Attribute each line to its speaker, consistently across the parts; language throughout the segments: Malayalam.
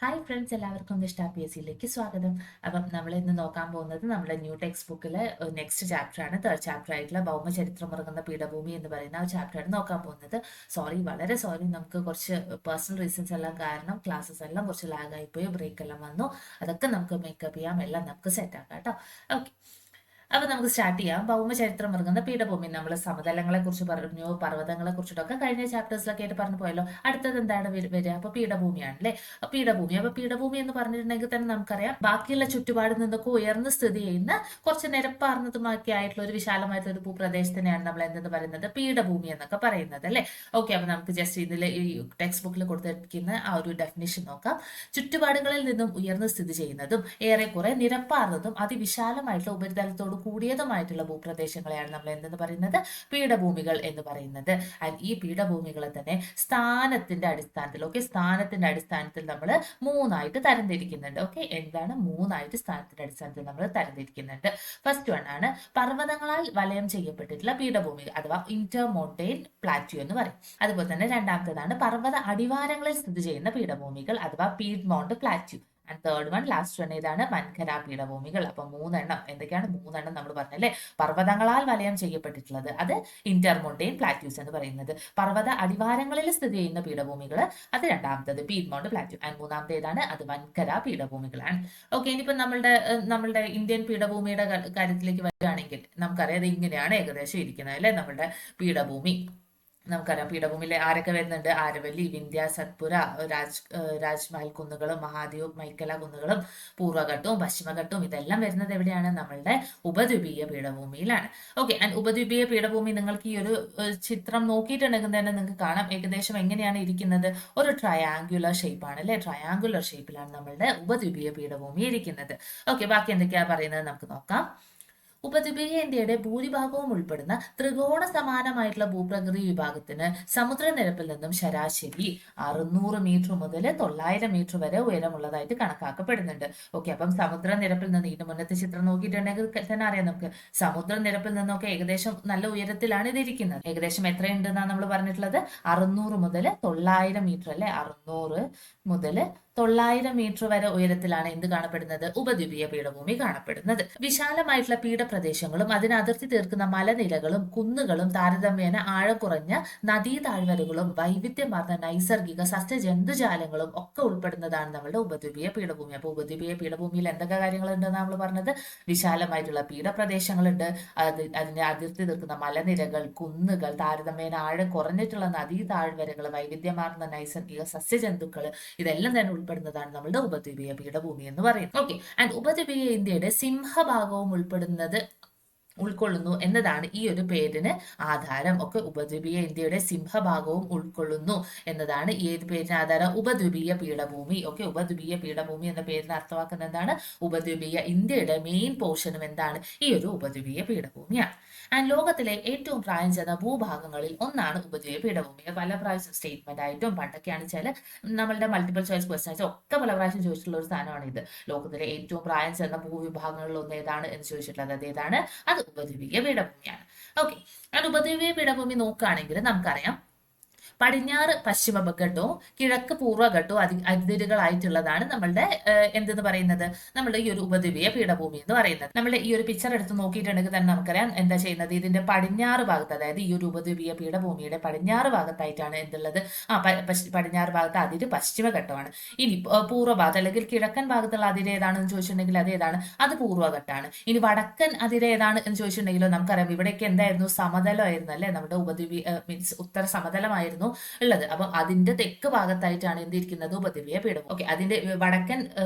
Speaker 1: ഹായ് ഫ്രണ്ട്സ്, എല്ലാവർക്കും നിഷ്ഠ PSCയിലേക്ക് സ്വാഗതം. അപ്പം നമ്മൾ ഇന്ന് നോക്കാൻ പോകുന്നത് നമ്മുടെ ന്യൂ ടെക്സ്റ്റ് ബുക്കിലെ നെക്സ്റ്റ് ചാപ്റ്റർ ആണ്. തേർഡ് ചാപ്റ്റർ ആയിട്ടുള്ള ഭൗമചരിത്രം ഉറങ്ങുന്ന പീഠഭൂമി എന്ന് പറയുന്ന ആ ചാപ്റ്ററാണ് നോക്കാൻ പോകുന്നത്. സോറി, വളരെ സോറി, നമുക്ക് കുറച്ച് പേഴ്സണൽ റീസൺസ് എല്ലാം കാരണം ക്ലാസ്സസ് എല്ലാം കുറച്ച് ലാഗ് ആയിപ്പോയി, ബ്രേക്ക് എല്ലാം വന്നു. അതൊക്കെ നമുക്ക് മേക്കപ്പ് ചെയ്യാം, എല്ലാം നമുക്ക് സെറ്റ് ആക്കാം കേട്ടോ. ഓക്കെ, അപ്പൊ നമുക്ക് സ്റ്റാർട്ട് ചെയ്യാം. ഭൗമചരിത്രം ഇറങ്ങുന്ന പീഠഭൂമി. നമ്മൾ സമതലങ്ങളെ കുറിച്ച് പറഞ്ഞു, പർവ്വതങ്ങളെ കുറിച്ചിട്ടൊക്കെ കഴിഞ്ഞ ചാപ്റ്റേഴ്സിലൊക്കെ ആയിട്ട് പറഞ്ഞു പോയല്ലോ. അടുത്തത് എന്താണ് വരിക? അപ്പൊ പീഠഭൂമിയാണ് അല്ലേ. പീഠഭൂമി എന്ന് പറഞ്ഞിട്ടുണ്ടെങ്കിൽ തന്നെ നമുക്കറിയാം, ബാക്കിയുള്ള ചുറ്റുപാടിൽ നിന്നൊക്കെ ഉയർന്ന് സ്ഥിതി ചെയ്യുന്ന കുറച്ച് നിരപ്പാർന്നതുമൊക്കെ ആയിട്ടുള്ള ഒരു വിശാലമായിട്ടുള്ള ഒരു ഭൂപ്രദേശത്തിനെയാണ് നമ്മൾ എന്തെന്ന് പറയുന്നത്, പീഠഭൂമി എന്നൊക്കെ പറയുന്നത് അല്ലേ. ഓക്കെ, അപ്പൊ നമുക്ക് ജസ്റ്റ് ഇതിൽ ഈ ടെക്സ്റ്റ് ബുക്കിൽ കൊടുത്തിരിക്കുന്ന ആ ഒരു ഡെഫിനിഷൻ നോക്കാം. ചുറ്റുപാടുകളിൽ നിന്നും ഉയർന്ന് സ്ഥിതി ചെയ്യുന്നതും ഏറെക്കുറെ നിരപ്പാർന്നതും അതിവിശാലമായിട്ടുള്ള ഉപരിതലത്തോട് കൂടിയതുമായിട്ടുള്ള ഭൂപ്രദേശങ്ങളെയാണ് നമ്മൾ എന്തെന്ന് പറയുന്നത്, പീഠഭൂമികൾ എന്ന് പറയുന്നത്. ആൻഡ് ഈ പീഠഭൂമികളെ തന്നെ സ്ഥാനത്തിന്റെ അടിസ്ഥാനത്തിൽ നമ്മൾ മൂന്നായിട്ട് തരംതിരിക്കുന്നുണ്ട്. ഓക്കെ, എന്താണ് മൂന്നായിട്ട് സ്ഥാനത്തിന്റെ അടിസ്ഥാനത്തിൽ നമ്മൾ തരംതിരിക്കുന്നുണ്ട്. ഫസ്റ്റ് വൺ ആണ് പർവ്വതങ്ങളാൽ വലയം ചെയ്യപ്പെട്ടിട്ടുള്ള പീഠഭൂമികൾ അഥവാ ഇന്റർമോണ്ടെയിൻ പ്ലാറ്റ്യൂ എന്ന് പറയും. അതുപോലെ തന്നെ രണ്ടാമത്തേതാണ് പർവ്വത അടിവാരങ്ങളിൽ സ്ഥിതി ചെയ്യുന്ന പീഠഭൂമികൾ അഥവാ Piedmont plateau. And third one, last one ഏതാണ്, വൻകര പീഠഭൂമികൾ. അപ്പൊ മൂന്നെണ്ണം എന്തൊക്കെയാണ്? മൂന്നെണ്ണം നമ്മൾ പറഞ്ഞല്ലേ. പർവ്വതങ്ങളാൽ വലയം ചെയ്യപ്പെട്ടിട്ടുള്ളത് അത് ഇന്റർമോണ്ടെയിൻ പ്ലാറ്റ്യൂസ് എന്ന് പറയുന്നത്. പർവ്വത അടിവാരങ്ങളിൽ സ്ഥിതി ചെയ്യുന്ന പീഠഭൂമികൾ അത് രണ്ടാമത്തത് പീഡ്മോണ്ട് പ്ലാറ്റ്യൂ. ആൻഡ് മൂന്നാമത്തെ ഏതാണ്? അത് വൻകര പീഠഭൂമികളാണ്. ഓക്കെ, ഇനിയിപ്പോ നമ്മളുടെ ഇന്ത്യൻ പീഠഭൂമിയുടെ കാര്യത്തിലേക്ക് വരികയാണെങ്കിൽ നമുക്കറിയാം ഇത് ഇങ്ങനെയാണ് ഏകദേശം ഇരിക്കുന്നത് അല്ലെ. നമ്മുടെ പീഠഭൂമി നമുക്കറിയാം. പീഠഭൂമിയിൽ ആരൊക്കെ വരുന്നുണ്ട്? ആരവല്ലി, വിന്ധ്യ, സത്പുര, രാജ്മഹൽ കുന്നുകളും മഹാദേവ്, മൈക്കല കുന്നുകളും പൂർവ്വഘട്ടവും പശ്ചിമഘട്ടവും ഇതെല്ലാം വരുന്നത് എവിടെയാണ്? നമ്മളുടെ ഉപദ്വീപീയ പീഠഭൂമിയിലാണ്. ഓക്കെ, ആൻഡ് ഉപദ്വീപീയ പീഠഭൂമി നിങ്ങൾക്ക് ഈ ഒരു ചിത്രം നോക്കിയിട്ടുണ്ടെങ്കിൽ തന്നെ നിങ്ങൾക്ക് കാണാം ഏകദേശം എങ്ങനെയാണ് ഇരിക്കുന്നത്. ഒരു ട്രയാങ്കുലർ ഷേപ്പാണ് അല്ലെ. ട്രയാങ്കുലർ ഷേപ്പിലാണ് നമ്മളുടെ ഉപദ്വീപീയ പീഠഭൂമി ഇരിക്കുന്നത്. ഓക്കെ, ബാക്കി എന്തൊക്കെയാ പറയുന്നത് നമുക്ക് നോക്കാം. ഉപദ്വീപീയ ഇന്ത്യയുടെ ഭൂരിഭാഗവും ഉൾപ്പെടുന്ന ത്രികോണ സമാനമായിട്ടുള്ള ഭൂപ്രകൃതി വിഭാഗത്തിന് സമുദ്രനിരപ്പിൽ നിന്നും ശരാശരി 600 മീറ്റർ മുതൽ 900 മീറ്റർ വരെ ഉയരമുള്ളതായിട്ട് കണക്കാക്കപ്പെടുന്നുണ്ട്. ഓക്കെ, അപ്പം സമുദ്രനിരപ്പിൽ നിന്ന് ഇതിന് മുന്നത്തെ ചിത്രം നോക്കിയിട്ടുണ്ടെങ്കിൽ തന്നെ അറിയാം നമുക്ക്. സമുദ്രനിരപ്പിൽ നിന്നൊക്കെ ഏകദേശം നല്ല ഉയരത്തിലാണ് ഇത് ഇരിക്കുന്നത്. ഏകദേശം എത്രയുണ്ട് എന്നാണ് നമ്മൾ പറഞ്ഞിട്ടുള്ളത്? 600 മുതൽ 900 മീറ്റർ അല്ലെ. 600 മുതൽ 900 മീറ്റർ വരെ ഉയരത്തിലാണ് എന്ത് കാണപ്പെടുന്നത്? ഉപദ്വീപീയ പീഠഭൂമി കാണപ്പെടുന്നത്. വിശാലമായിട്ടുള്ള പീഠപ്രദേശങ്ങളും അതിന് അതിർത്തി തീർക്കുന്ന മലനിരകളും കുന്നുകളും താരതമ്യേന ആഴം കുറഞ്ഞ നദീ താഴ്വരകളും വൈവിധ്യമാർന്ന നൈസർഗിക സസ്യജന്തുജാലങ്ങളും ഒക്കെ ഉൾപ്പെടുന്നതാണ് നമ്മുടെ ഉപദ്വീപീയ പീഠഭൂമി. അപ്പൊ ഉപദ്വീപീയ പീഠഭൂമിയിൽ എന്തൊക്കെ കാര്യങ്ങളുണ്ടെന്ന് നമ്മൾ പറഞ്ഞത്? വിശാലമായിട്ടുള്ള പീഠപ്രദേശങ്ങളുണ്ട്, അതിനെ അതിർത്തി തീർക്കുന്ന മലനിരകൾ, കുന്നുകൾ, താരതമ്യേന ആഴം കുറഞ്ഞിട്ടുള്ള നദീ താഴ്വരകൾ, വൈവിധ്യമാർന്ന നൈസർഗിക സസ്യജന്തുക്കൾ, ഇതെല്ലാം തന്നെ ഉൾപ്പെടുന്നതാണ് നമ്മുടെ ഉപദ്വീപീയ പീഠഭൂമി എന്ന് പറയുന്നത്. ഓക്കെ, ആൻഡ് ഉപദ്വീപീയ ഇന്ത്യയുടെ സിംഹഭാഗവും ഉൾക്കൊള്ളുന്നു എന്നതാണ് ഈ ഒരു പേരിന് ആധാരം. ഒക്കെ ഉപദ്വീപീയ ഇന്ത്യയുടെ സിംഹഭാഗവും ഉൾക്കൊള്ളുന്നു എന്നതാണ് ഈ ഒരു പേരിന് ആധാരം, ഉപദ്വീപീയ പീഠഭൂമി. ഓക്കെ, ഉപദ്വീപീയ പീഠഭൂമി എന്ന പേരിന് അർത്ഥമാക്കുന്ന എന്താണ്? ഉപദ്വീപീയ ഇന്ത്യയുടെ മെയിൻ പോർഷനും എന്താണ്? ഈ ഒരു ഉപദ്വീപീയ പീഠഭൂമിയാണ്. ആൻഡ് ലോകത്തിലെ ഏറ്റവും പ്രായം ചെന്ന ഭൂഭാഗങ്ങളിൽ ഒന്നാണ് ഉപദ്വീപീയ പീഠഭൂമി. പല പ്രാവശ്യം സ്റ്റേറ്റ്മെന്റ് ആയിട്ടും പണ്ടൊക്കെയാണ് വെച്ചാൽ നമ്മളുടെ മൾട്ടിപ്പിൾ ചോയ്സ് ക്വസ്റ്റ്യൻസ് ഒക്കെ പല പ്രാവശ്യം ചോദിച്ചിട്ടുള്ള ഒരു സാധനമാണ് ഇത്. ലോകത്തിലെ ഏറ്റവും പ്രായം ചെന്ന ഭൂവിഭാഗങ്ങളിൽ ഒന്ന് ഏതാണ് എന്ന് ചോദിച്ചിട്ടുള്ളത്. അത് ഏതാണ്? അത് ഉപദ്വീപീയ പീഠഭൂമിയാണ്. ഓക്കെ, അത് ഉപദ്വീപീയ പീഠഭൂമി നോക്കുകയാണെങ്കിൽ നമുക്കറിയാം പടിഞ്ഞാറ് പശ്ചിമഘട്ടവും കിഴക്ക് പൂർവ്വഘട്ടവും അതിരുകളായിട്ടുള്ളതാണ് നമ്മളുടെ എന്തെന്ന് പറയുന്നത്, നമ്മളുടെ ഈ ഒരു ഉപദ്വീപീയ പീഠഭൂമി എന്ന് പറയുന്നത്. നമ്മളുടെ ഈ ഒരു പിക്ചർ എടുത്ത് നോക്കിയിട്ടുണ്ടെങ്കിൽ തന്നെ നമുക്കറിയാം എന്താ ചെയ്യുന്നത്. ഇതിന്റെ പടിഞ്ഞാറ് ഭാഗത്ത്, അതായത് ഈ ഒരു ഉപദ്വീപീയ പീഠഭൂമിയുടെ പടിഞ്ഞാറ് ഭാഗത്തായിട്ടാണ് എന്തുള്ളത്? പടിഞ്ഞാറ് ഭാഗത്ത് അതിര് പശ്ചിമഘട്ടമാണ്. ഇനി പൂർവ്വഭാഗത്ത് അല്ലെങ്കിൽ കിഴക്കൻ ഭാഗത്തുള്ള അതിര് ഏതാണെന്ന് ചോദിച്ചിട്ടുണ്ടെങ്കിൽ അത് ഏതാണ്? അത് പൂർവ്വഘട്ടമാണ്. ഇനി വടക്കൻ അതിര് ഏതാണ് എന്ന് ചോദിച്ചിട്ടുണ്ടെങ്കിലോ നമുക്കറിയാം ഇവിടെയൊക്കെ എന്തായിരുന്നു? സമതലമായിരുന്നു അല്ലെ. നമ്മുടെ ഉപദ്വീപീയ മീൻസ് ഉത്തര സമതലമായിരുന്നു ഉള്ളത്. അപ്പൊ അതിന്റെ തെക്ക് ഭാഗത്തായിട്ടാണ് എന്തിരിക്കുന്നത്? ഉപദ്വീപീയ പീഠഭൂമി. ഓക്കെ, അതിന്റെ വടക്കൻ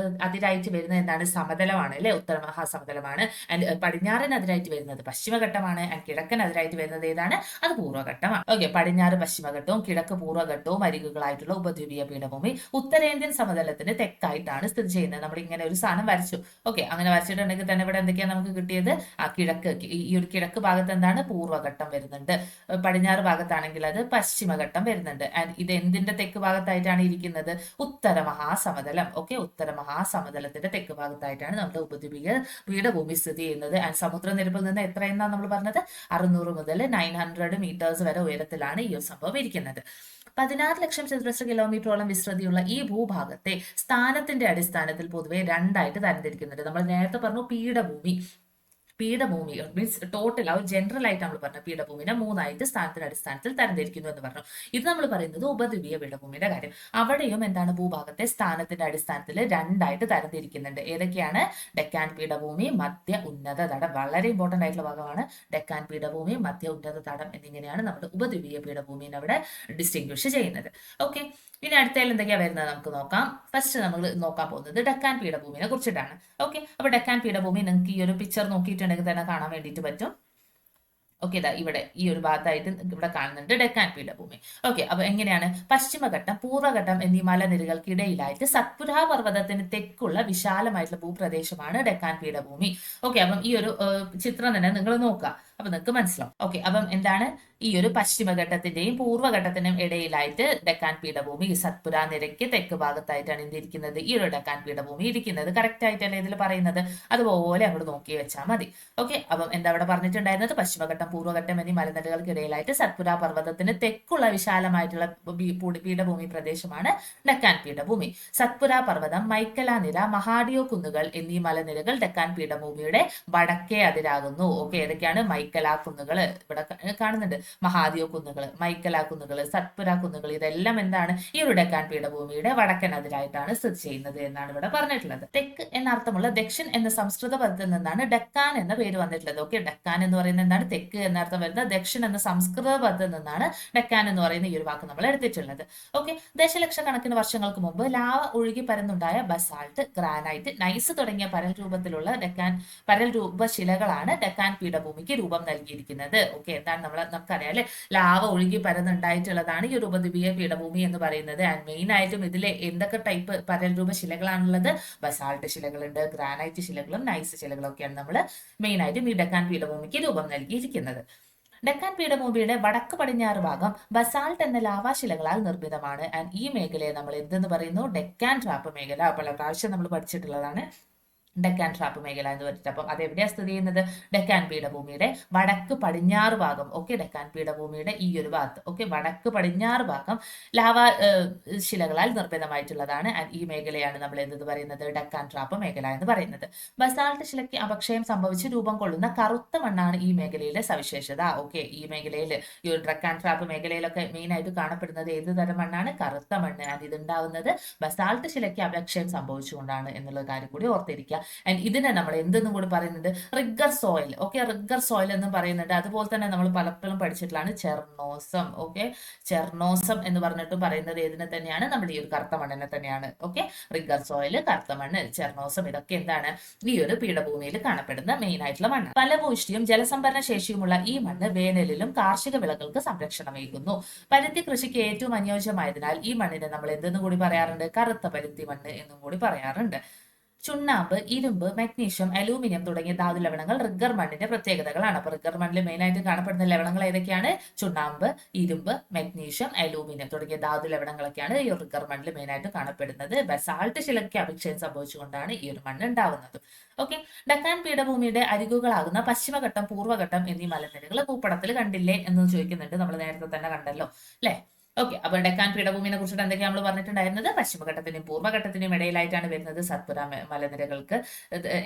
Speaker 1: അതിരായിട്ട് വരുന്നത് എന്താണ്? സമതലമാണ് അല്ലെ, ഉത്തര മഹാസമതലമാണ്. ആൻഡ് പടിഞ്ഞാറൻ അതിരായിട്ട് വരുന്നത് പശ്ചിമഘട്ടമാണ്. ആൻഡ് കിഴക്കൻ അതിരായിട്ട് വരുന്നത് ഏതാണ്? അത് പൂർവ്വഘട്ടമാണ്. ഓക്കെ, പടിഞ്ഞാറ് പശ്ചിമഘട്ടവും കിഴക്ക് പൂർവ്വഘട്ടവും അരികുകളായിട്ടുള്ള ഉപദ്വീപീയ പീഠഭൂമി ഉത്തരേന്ത്യൻ സമതലത്തിന് തെക്കായിട്ടാണ് സ്ഥിതി ചെയ്യുന്നത്. നമ്മൾ ഇങ്ങനെ ഒരു സാധനം വരച്ചു. ഓക്കെ, അങ്ങനെ വരച്ചിട്ടുണ്ടെങ്കിൽ തന്നെ ഇവിടെ എന്തൊക്കെയാണ് നമുക്ക് കിട്ടിയത്? ഈ ഒരു കിഴക്ക് ഭാഗത്ത് എന്താണ്? പൂർവ്വഘട്ടം വരുന്നുണ്ട്. പടിഞ്ഞാറ് ഭാഗത്താണെങ്കിൽ അത് പശ്ചിമഘട്ടം വരുന്നുണ്ട്. ആൻഡ് ഇത് എന്തിന്റെ തെക്ക് ഭാഗത്തായിട്ടാണ് ഇരിക്കുന്നത്? ഉത്തര മഹാസമതലം. ഓക്കെ, ഉത്തര മഹാസമതലത്തിന്റെ തെക്ക് ഭാഗത്തായിട്ടാണ് നമ്മുടെ ഉപദ്വീപീയ പീഠഭൂമി സ്ഥിതി ചെയ്യുന്നത്. ആൻഡ് സമുദ്രനിരപ്പിൽ നിന്ന് എത്രയെന്നാണ് നമ്മൾ പറഞ്ഞത്? 600 മുതൽ 900 മീറ്റേഴ്സ് വരെ ഉയരത്തിലാണ് ഈ ഒരു സംഭവം ഇരിക്കുന്നത്. 16 ലക്ഷം ചതുരശ്ര കിലോമീറ്ററോളം വിസ്തൃതിയുള്ള ഈ ഭൂഭാഗത്തെ സ്ഥാനത്തിന്റെ അടിസ്ഥാനത്തിൽ പൊതുവെ രണ്ടായിട്ട് തരംതിരിക്കുന്നുണ്ട്. നമ്മൾ നേരത്തെ പറഞ്ഞു പീഠഭൂമി. പീഠഭൂമി മീൻസ് ടോട്ടൽ ആ ഒരു ജനറൽ ആയിട്ട് നമ്മൾ പറഞ്ഞു പീഠഭൂമിനെ മൂന്നായിട്ട് സ്ഥാനത്തിന്റെ അടിസ്ഥാനത്തിൽ തരംതിരിക്കുന്നു എന്ന് പറഞ്ഞു. ഇത് നമ്മൾ പറയുന്നത് ഉപദ്വീപീയ പീഠഭൂമിയുടെ കാര്യം. അവിടെയും എന്താണ് ഭൂഭാഗത്തെ സ്ഥാനത്തിന്റെ അടിസ്ഥാനത്തിൽ രണ്ടായിട്ട് തരംതിരിക്കുന്നുണ്ട്. ഏതൊക്കെയാണ്? ഡെക്കാൻ പീഠഭൂമി, മധ്യ ഉന്നത തടം. വളരെ ഇമ്പോർട്ടന്റ് ആയിട്ടുള്ള ഭാഗമാണ്. ഡെക്കാൻ പീഠഭൂമി, മധ്യ ഉന്നത തടം എന്നിങ്ങനെയാണ് നമ്മുടെ ഉപദ്വീപീയ പീഠഭൂമിനെ അവിടെ ഡിസ്റ്റിങ്വിഷ് ചെയ്യുന്നത്. ഓക്കെ, ഇനി അടുത്തതിൽ എന്തൊക്കെയാ വരുന്നത് നമുക്ക് നോക്കാം. ഫസ്റ്റ് നമ്മൾ നോക്കാൻ പോകുന്നത് ഡെക്കാൻ പീഠഭൂമിനെ കുറിച്ചിട്ടാണ്. ഓക്കെ, അപ്പൊ ഡെക്കാൻ പീഠഭൂമി നിങ്ങൾക്ക് ഈ ഒരു പിക്ചർ നോക്കിയിട്ടുണ്ടെങ്കിൽ തന്നെ കാണാൻ വേണ്ടിയിട്ട് പറ്റും. ഓക്കെ, ഇതാ ഇവിടെ ഈ ഒരു ഭാഗത്തായിട്ട് ഇവിടെ കാണുന്നുണ്ട് ഡെക്കാൻ പീഠഭൂമി. ഓക്കെ, അപ്പൊ എങ്ങനെയാണ്? പശ്ചിമഘട്ടം, പൂർവ്വഘട്ടം എന്നീ മലനിരകൾക്കിടയിലായിട്ട് സത്പുര പർവ്വതത്തിന് തെക്കുള്ള വിശാലമായിട്ടുള്ള ഭൂപ്രദേശമാണ് ഡെക്കാൻ പീഠഭൂമി. ഓക്കെ, അപ്പം ഈ ഒരു ചിത്രം തന്നെ നിങ്ങൾ നോക്കുക, അപ്പൊ നിങ്ങൾക്ക് മനസ്സിലാവും. ഓക്കെ, അപ്പം എന്താണ് ഈ ഒരു പശ്ചിമഘട്ടത്തിന്റെയും പൂർവ്വഘട്ടത്തിനും ഇടയിലായിട്ട് ഡെക്കാൻ പീഠഭൂമി സത്പുര നിരക്ക് തെക്ക് ഭാഗത്തായിട്ടാണ് എന്തിരിക്കുന്നത്? ഈ ഒരു ഡെക്കാൻ പീഠഭൂമി ഇരിക്കുന്നത്. കറക്റ്റ് ആയിട്ടല്ലേ ഇതിൽ പറയുന്നത്? അതുപോലെ അങ്ങോട്ട് നോക്കി വെച്ചാൽ മതി. ഓക്കെ, അപ്പം എന്താ അവിടെ പറഞ്ഞിട്ടുണ്ടായിരുന്നത്? പശ്ചിമഘട്ടം, പൂർവ്വഘട്ടം എന്നീ മലനിരകൾക്കിടയിലായിട്ട് സത്പുര പർവ്വതത്തിന് തെക്കുള്ള വിശാലമായിട്ടുള്ള പീഠഭൂമി പ്രദേശമാണ് ഡെക്കാൻ പീഠഭൂമി. സത്പുര പർവ്വതം, മൈക്കല നിര, മഹാഡിയോ കുന്നുകൾ എന്നീ മലനിരകൾ ഡെക്കാൻ പീഠഭൂമിയുടെ വടക്കേ അതിരാകുന്നു. ഓക്കെ, ഏതൊക്കെയാണ്? മൈക്കല കുന്നുകൾ ഇവിടെ കാണുന്നുണ്ട്, മഹാദിയോ കുന്നുകൾ, മൈക്കല കുന്നുകൾ, സത്പുര കുന്നുകൾ, ഇതെല്ലാം എന്താണ്? ഈ ഒരു ഡെക്കാൻ പീഠഭൂമിയുടെ വടക്കൻ അതിരായിട്ടാണ് സ്ഥിതി ചെയ്യുന്നത് എന്നാണ് ഇവിടെ പറഞ്ഞിട്ടുള്ളത്. തെക്ക് എന്നർത്ഥമുള്ള ദക്ഷിൺ എന്ന സംസ്കൃത പദത്തിൽ നിന്നാണ് ഡെക്കാൻ എന്ന പേര് വന്നിട്ടുള്ളത്. ഓക്കെ, ഡെക്കാൻ എന്ന് പറയുന്നത് എന്താണ്? തെക്ക് എന്നർത്ഥം വരുന്നത് ദക്ഷിൺ എന്ന സംസ്കൃത പദത്തിൽ നിന്നാണ് ഡെക്കാൻ എന്ന് പറയുന്ന ഈ ഒരു വാക്ക് നമ്മൾ എടുത്തിട്ടുള്ളത്. ഓക്കെ, ദശലക്ഷക്കണക്കിന് വർഷങ്ങൾക്ക് മുമ്പ് ലാവ ഒഴുകി പരന്നുണ്ടായ ബസാൾട്ട്, ഗ്രാനൈറ്റ്, നൈസ് തുടങ്ങിയ പരൽ രൂപത്തിലുള്ള പരൽ രൂപ ശിലകളാണ് ഡെക്കാൻ പീഠഭൂമിക്ക് രൂപം നൽകിയിരിക്കുന്നത്. ഓക്കെ, എന്താണ് നമുക്കറിയാം അല്ലെ, ലാവ ഒഴുകി പരന്നുണ്ടായിട്ടുള്ളതാണ് ഈ ഒരു ഉപദ്വീപീയ പീഠഭൂമി എന്ന് പറയുന്നത്. ആൻഡ് മെയിൻ ആയിട്ടും ഇതിലെ എന്തൊക്കെ ടൈപ്പ് പരൽ രൂപ ശിലകളാണുള്ളത്? ബസാൾട്ട് ശിലകളുണ്ട്, ഗ്രാനൈറ്റ് ശിലകളും നൈസ് ശിലകളും ഒക്കെയാണ് നമ്മൾ മെയിൻ ആയിട്ടും ഈ ഡെക്കാൻ പീഠഭൂമിക്ക് രൂപം നൽകിയിരിക്കുന്നത്. ഡെക്കാൻ പീഠഭൂമിയുടെ വടക്ക് പടിഞ്ഞാറ് ഭാഗം ബസാൾട്ട് എന്ന ലാവാശിലകളാൽ നിർമ്മിതമാണ്. ആൻഡ് ഈ മേഖലയെ നമ്മൾ എന്തെന്ന് പറയുന്നു? ഡെക്കാൻ ട്രാപ്പ് മേഖല. പല പ്രാവശ്യം നമ്മൾ പഠിച്ചിട്ടുള്ളതാണ് ഡെക്കാൻ ട്രാപ്പ് മേഖല എന്ന് പറഞ്ഞിട്ട്. അപ്പം അതെവിടെയാണ് സ്ഥിതി ചെയ്യുന്നത്? ഡെക്കാൻ പീഠഭൂമിയുടെ വടക്ക് പടിഞ്ഞാറ് ഭാഗം. ഓക്കെ, ഡെക്കാൻ പീഠഭൂമിയുടെ ഈ ഒരു ഭാഗത്ത്, ഓക്കെ, വടക്ക് പടിഞ്ഞാറ് ഭാഗം ലാവ ശിലകളാൽ നിർമ്മിതമായിട്ടുള്ളതാണ്. ഈ മേഖലയാണ് നമ്മൾ എന്ത് പറയുന്നത്? ഡെക്കാൻ ട്രാപ്പ് മേഖല എന്ന് പറയുന്നത്. ബസാൾട്ട് ശിലയ്ക്ക് അപക്ഷയം സംഭവിച്ച് രൂപം കൊള്ളുന്ന കറുത്ത മണ്ണാണ് ഈ മേഖലയിലെ സവിശേഷത. ഓക്കെ, ഈ മേഖലയിൽ ഈ ഒരു ഡെക്കാൻ ട്രാപ്പ് മേഖലയിലൊക്കെ മെയിൻ ആയിട്ട് കാണപ്പെടുന്നത് ഏത് തരം മണ്ണാണ്? കറുത്ത മണ്ണ്. ആൻഡ് ഇതുണ്ടാവുന്നത് ബസാൾട്ട് ശിലയ്ക്ക് അപക്ഷയം സംഭവിച്ചുകൊണ്ടാണ് എന്നുള്ള കാര്യം കൂടി ഓർത്തിരിക്കുക. ആൻഡ് ഇതിനെ നമ്മൾ എന്തെന്നും കൂടി പറയുന്നത്? Rigger soil. Okay, rigger soil എന്നും പറയുന്നുണ്ട്. അതുപോലെ തന്നെ നമ്മൾ പലപ്പോഴും പഠിച്ചിട്ടുള്ളതാണ് ചെർണോസം. ഓക്കെ, ചെർണോസം എന്ന് പറഞ്ഞിട്ട് പറയുന്നത് ഏതിനെ തന്നെയാണ്? നമ്മുടെ ഈ ഒരു കറുത്ത മണ്ണിനെ തന്നെയാണ്. ഓക്കെ, റിഗർ സോയിൽ, കറുത്ത മണ്ണ്, ചെർണോസം, ഇതൊക്കെ എന്താണ്? ഈ ഒരു പീഠഭൂമിയിൽ കാണപ്പെടുന്ന മെയിൻ ആയിട്ടുള്ള മണ്ണ്. ഫലഭൂഷ്ടിയും ജലസംഭരണ ശേഷിയുമുള്ള ഈ മണ്ണ് വേനലിലും കാർഷിക വിളകൾക്ക് സംരക്ഷണമേകുന്നു. പരുത്തി കൃഷിക്ക് ഏറ്റവും അനുയോജ്യമായതിനാൽ ഈ മണ്ണിനെ നമ്മൾ എന്തെന്നും കൂടി പറയാറുണ്ട്? കറുത്ത പരുത്തി മണ്ണ് എന്നും കൂടി പറയാറുണ്ട്. ചുണ്ണാമ്പ്, ഇരുമ്പ്, മഗ്നീഷ്യം, അലൂമിനിയം തുടങ്ങിയ ധാതു ലവണങ്ങൾ റിഗർ മണ്ണിന്റെ പ്രത്യേകതകളാണ്. അപ്പൊ റിഗർ മണ്ണിൽ മെയിൻ ആയിട്ട് കാണപ്പെടുന്ന ലവണങ്ങൾ ഏതൊക്കെയാണ്? ചുണ്ണാമ്പ്, ഇരുമ്പ്, മഗ്നീഷ്യം, അലൂമിനിയം തുടങ്ങിയ ധാതു ലവണങ്ങളൊക്കെയാണ് ഈ റിഗർ മണ്ണിൽ മെയിൻ ആയിട്ട് കാണപ്പെടുന്നത്. ബസാൾട്ട് ശിലയ്ക്ക് അപക്ഷയം സംഭവിച്ചുകൊണ്ടാണ് ഈ ഒരു മണ്ണ് ഉണ്ടാവുന്നത്. ഓക്കെ, ഡെക്കാൻ പീഠഭൂമിയുടെ അരികുകളാകുന്ന പശ്ചിമഘട്ടം, പൂർവ്വഘട്ടം എന്നീ മലനിരകൾ ഭൂപടത്തിൽ കണ്ടില്ലേ എന്ന് ചോദിക്കുന്നുണ്ട്. നമ്മൾ നേരത്തെ തന്നെ കണ്ടല്ലോ അല്ലെ? ഓക്കെ, അപ്പൊ ഡെക്കാൻ പീഠഭൂമിനെ കുറിച്ചിട്ട് എന്തൊക്കെയാണ് നമ്മൾ പറഞ്ഞിട്ടുണ്ടായിരുന്നത്? പശ്ചിമഘട്ടത്തിനും പൂർവ്വഘട്ടത്തിനും ഇടയിലായിട്ടാണ് വരുന്നത് സത്പുര മലനിരകൾക്ക്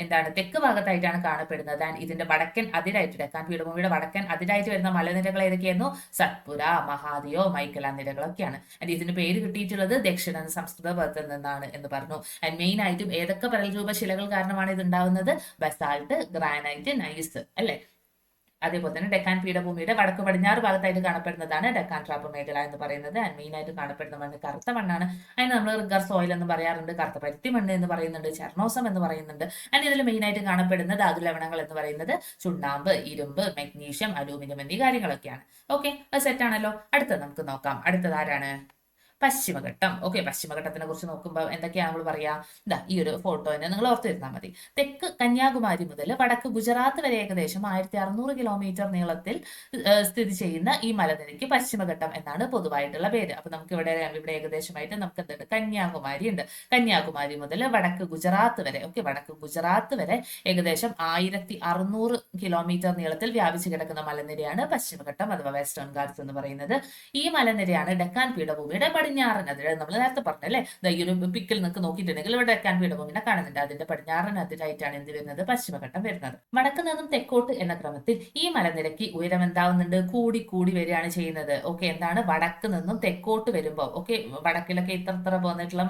Speaker 1: എന്താണ് തെക്ക് ഭാഗത്തായിട്ടാണ് കാണപ്പെടുന്നത്. ആൻഡ് ഇതിന്റെ വടക്കൻ അതിരായിട്ട് ഡെക്കാൻ പീഠഭൂമിയുടെ വടക്കൻ അതിരായിട്ട് വരുന്ന മലനിരകൾ ഏതൊക്കെയായിരുന്നു? സത്പുര, മഹാദിയോ, മൈക്കല നിരകളൊക്കെയാണ്. ആൻഡ് ഇതിന് പേര് കിട്ടിയിട്ടുള്ളത് ദക്ഷിണ സംസ്കൃത പദത്തിൽ നിന്നാണ് എന്ന് പറഞ്ഞു. ആൻഡ് മെയിൻ ആയിട്ടും ഏതൊക്കെ പരൽരൂപ ശിലകൾ കാരണമാണ് ഇത് ഉണ്ടാവുന്നത്? ബസാൾട്ട്, ഗ്രാനൈറ്റ്, നൈസ് അല്ലെ? അതേപോലെ തന്നെ ഡെക്കാൻ പീഠഭൂമിയുടെ വടക്ക് പടിഞ്ഞാറ് ഭാഗത്തായിട്ട് കാണപ്പെടുന്നതാണ് ഡെക്കാൻ ട്രാപ്പ് മേഖല എന്ന് പറയുന്നത്. ആൻഡ് മെയിൻ ആയിട്ട് കാണപ്പെടുന്ന മണ്ണ് കറുത്ത മണ്ണാണ്. അതിന് നമ്മൾ റിഗർ സോയിൽ എന്ന് പറയാറുണ്ട്, കറുത്ത പരുത്തി മണ്ണ് എന്ന് പറയുന്നുണ്ട്, ചെർണോസം എന്ന് പറയുന്നുണ്ട്. ആൻഡ് ഇതിൽ മെയിൻ ആയിട്ട് കാണപ്പെടുന്ന ധാതു ലവണങ്ങൾ എന്ന് പറയുന്നത് ചുണ്ണാമ്പ്, ഇരുമ്പ്, മഗ്നീഷ്യം, അലൂമിനിയം എന്നീ കാര്യങ്ങളൊക്കെയാണ്. ഓക്കെ, അത് സെറ്റ് ആണല്ലോ. അടുത്തത് നമുക്ക് നോക്കാം. അടുത്തത് ആരാണ്? പശ്ചിമഘട്ടം. ഓക്കെ, പശ്ചിമഘട്ടത്തിനെ കുറിച്ച് നോക്കുമ്പോൾ എന്തൊക്കെയാണ് നമ്മൾ പറയാ? ഇതാ ഈ ഒരു ഫോട്ടോ തന്നെ നിങ്ങൾ ഓർത്തിരുന്നാൽ മതി. തെക്ക് കന്യാകുമാരി മുതൽ വടക്ക് ഗുജറാത്ത് വരെ ഏകദേശം 1600 കിലോമീറ്റർ നീളത്തിൽ സ്ഥിതി ചെയ്യുന്ന ഈ മലനിരയ്ക്ക് പശ്ചിമഘട്ടം എന്നാണ് പൊതുവായിട്ടുള്ള പേര്. അപ്പൊ നമുക്ക് ഇവിടെ ഏകദേശമായിട്ട് നമുക്ക് എന്തുണ്ട്? കന്യാകുമാരി ഉണ്ട്. കന്യാകുമാരി മുതൽ വടക്ക് ഗുജറാത്ത് വരെ, ഓക്കെ, വടക്ക് ഗുജറാത്ത് വരെ ഏകദേശം 1600 കിലോമീറ്റർ നീളത്തിൽ വ്യാപിച്ചു കിടക്കുന്ന മലനിരയാണ് പശ്ചിമഘട്ടം അഥവാ വെസ്റ്റേൺ ഗാട്സ് എന്ന് പറയുന്നത്. ഈ മലനിരയാണ് ഡെക്കാൻ പീഠഭൂമിയുടെ പടിഞ്ഞാറൻ അതിര്. നമ്മൾ നേരത്തെ പറഞ്ഞല്ലേ, ഈ ഒരു പിക്കിൽ നിങ്ങൾക്ക് നോക്കിയിട്ടുണ്ടെങ്കിൽ ഇവിടെ ഡെക്കാൻ പീഠഭൂമിനെ കാണുന്നുണ്ട്. അതിന്റെ പടിഞ്ഞാറൻ അതിരായിട്ടാണ് എന്ത് വരുന്നത്? പശ്ചിമഘട്ടം വരുന്നത്. വടക്ക് നിന്നും തെക്കോട്ട് എന്ന ക്രമത്തിൽ ഈ മലനിരക്ക് ഉയരം എന്താവുന്നുണ്ട്? കൂടി കൂടി വരികയാണ് ചെയ്യുന്നത്. ഓക്കെ, എന്താണ്? വടക്ക് നിന്നും തെക്കോട്ട് വരുമ്പോൾ, ഓക്കെ, വടക്കിലൊക്കെ ഇത്ര പോന്നിട്ടുള്ള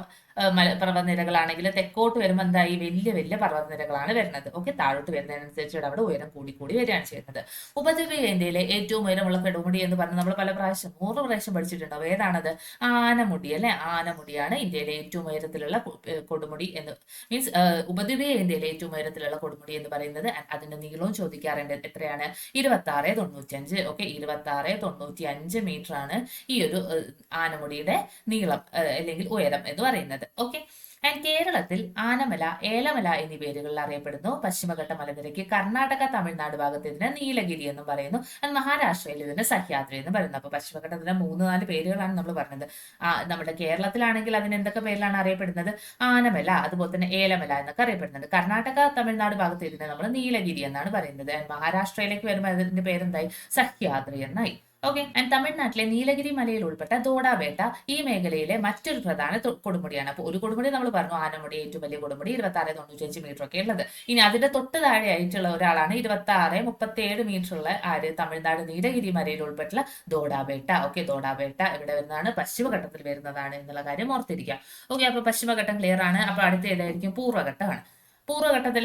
Speaker 1: പർവ്വതനിരകളാണെങ്കിൽ തെക്കോട്ട് വരുമ്പോൾ എന്തായി? വലിയ വലിയ പർവ്വതനിരകളാണ് വരുന്നത്. ഓക്കെ, താഴോട്ട് വരുന്നതിനനുസരിച്ച് അവിടെ ഉയരം കൂടി കൂടി വരികയാണ് ചെയ്യുന്നത്. ഉപദ്വീപ ഇന്ത്യയിലെ ഏറ്റവും ഉയരമുള്ള കൊടുമുടി എന്ന് പറഞ്ഞ് നമ്മൾ പല പ്രാവശ്യം 100 പ്രാവശ്യം പഠിച്ചിട്ടുണ്ടാവും. ഏതാണത്? ആനമുടി അല്ലെ? ആനമുടിയാണ് ഇന്ത്യയിലെ ഏറ്റവും ഉയരത്തിലുള്ള കൊടുമുടി എന്ന് മീൻസ് ഉപദ്വീപീയ ഇന്ത്യയിലെ ഏറ്റവും ഉയരത്തിലുള്ള കൊടുമുടി എന്ന് പറയുന്നത്. അതിന്റെ നീളവും ചോദിക്കാറുണ്ട്. എത്രയാണ്? 26.95. ഓക്കെ, 26.95 മീറ്റർ ആണ് ഈ ഒരു ആനമുടിയുടെ നീളം അല്ലെങ്കിൽ ഉയരം എന്ന് പറയുന്നത്. ഓക്കെ, ആൻഡ് കേരളത്തിൽ ആനമല, ഏലമല എന്നീ പേരുകളിൽ അറിയപ്പെടുന്നു. പശ്ചിമഘട്ട മലനിരയ്ക്ക് കർണാടക, തമിഴ്നാട് ഭാഗത്ത് ഇതിന് നീലഗിരി എന്നും പറയുന്നു. ആൻഡ് മഹാരാഷ്ട്രയിൽ ഇതിന് സഹ്യാദ്രി എന്ന് പറയുന്നു. അപ്പൊ പശ്ചിമഘട്ടത്തിന് 3-4 പേരുകളാണ് നമ്മൾ പറഞ്ഞത്. നമ്മുടെ കേരളത്തിലാണെങ്കിൽ അതിന് എന്തൊക്കെ പേരിലാണ് അറിയപ്പെടുന്നത്? ആനമല, അതുപോലെ തന്നെ ഏലമല എന്നൊക്കെ അറിയപ്പെടുന്നുണ്ട്. കർണാടക, തമിഴ്നാട് ഭാഗത്ത് ഇതിന് നമ്മൾ നീലഗിരി എന്നാണ് പറയുന്നത്. ആൻഡ് മഹാരാഷ്ട്രയിലേക്ക് വരുമ്പോൾ അതിന്റെ പേരെന്തായി? സഹ്യാദ്രി എന്നായി. ഓക്കെ, ആൻഡ് തമിഴ്നാട്ടിലെ നീലഗിരി മലയിൽ ഉൾപ്പെട്ട ദോഡാബേട്ട ഈ മേഖലയിലെ മറ്റൊരു പ്രധാന കൊടുമുടിയാണ്. അപ്പോൾ ഒരു കൊടുമുടി നമ്മൾ പറഞ്ഞു, ആനമുടി ഏറ്റവും വലിയ കൊടുമുടി 26.95 മീറ്റർ ഒക്കെ ഉള്ളത്. ഇനി അതിന്റെ തൊട്ട് താഴെയായിട്ടുള്ള ഒരാളാണ് 26.37 മീറ്റർ ഉള്ള തമിഴ്നാട് നീലഗിരി മലയിൽ ഉൾപ്പെട്ടുള്ള ദോഡാബേട്ട. ഓക്കെ, ദോഡാബേട്ട ഇവിടെ വരുന്നതാണ്? പശ്ചിമഘട്ടത്തിൽ വരുന്നതാണ് എന്നുള്ള കാര്യം ഓർത്തിരിക്കുക. ഓക്കെ, അപ്പൊ പശ്ചിമഘട്ടം ക്ലിയർ ആണ്. അപ്പൊ അടുത്ത ഏതായിരിക്കും? പൂർവ്വഘട്ടമാണ്. പൂർവ്വഘട്ടത്തിൽ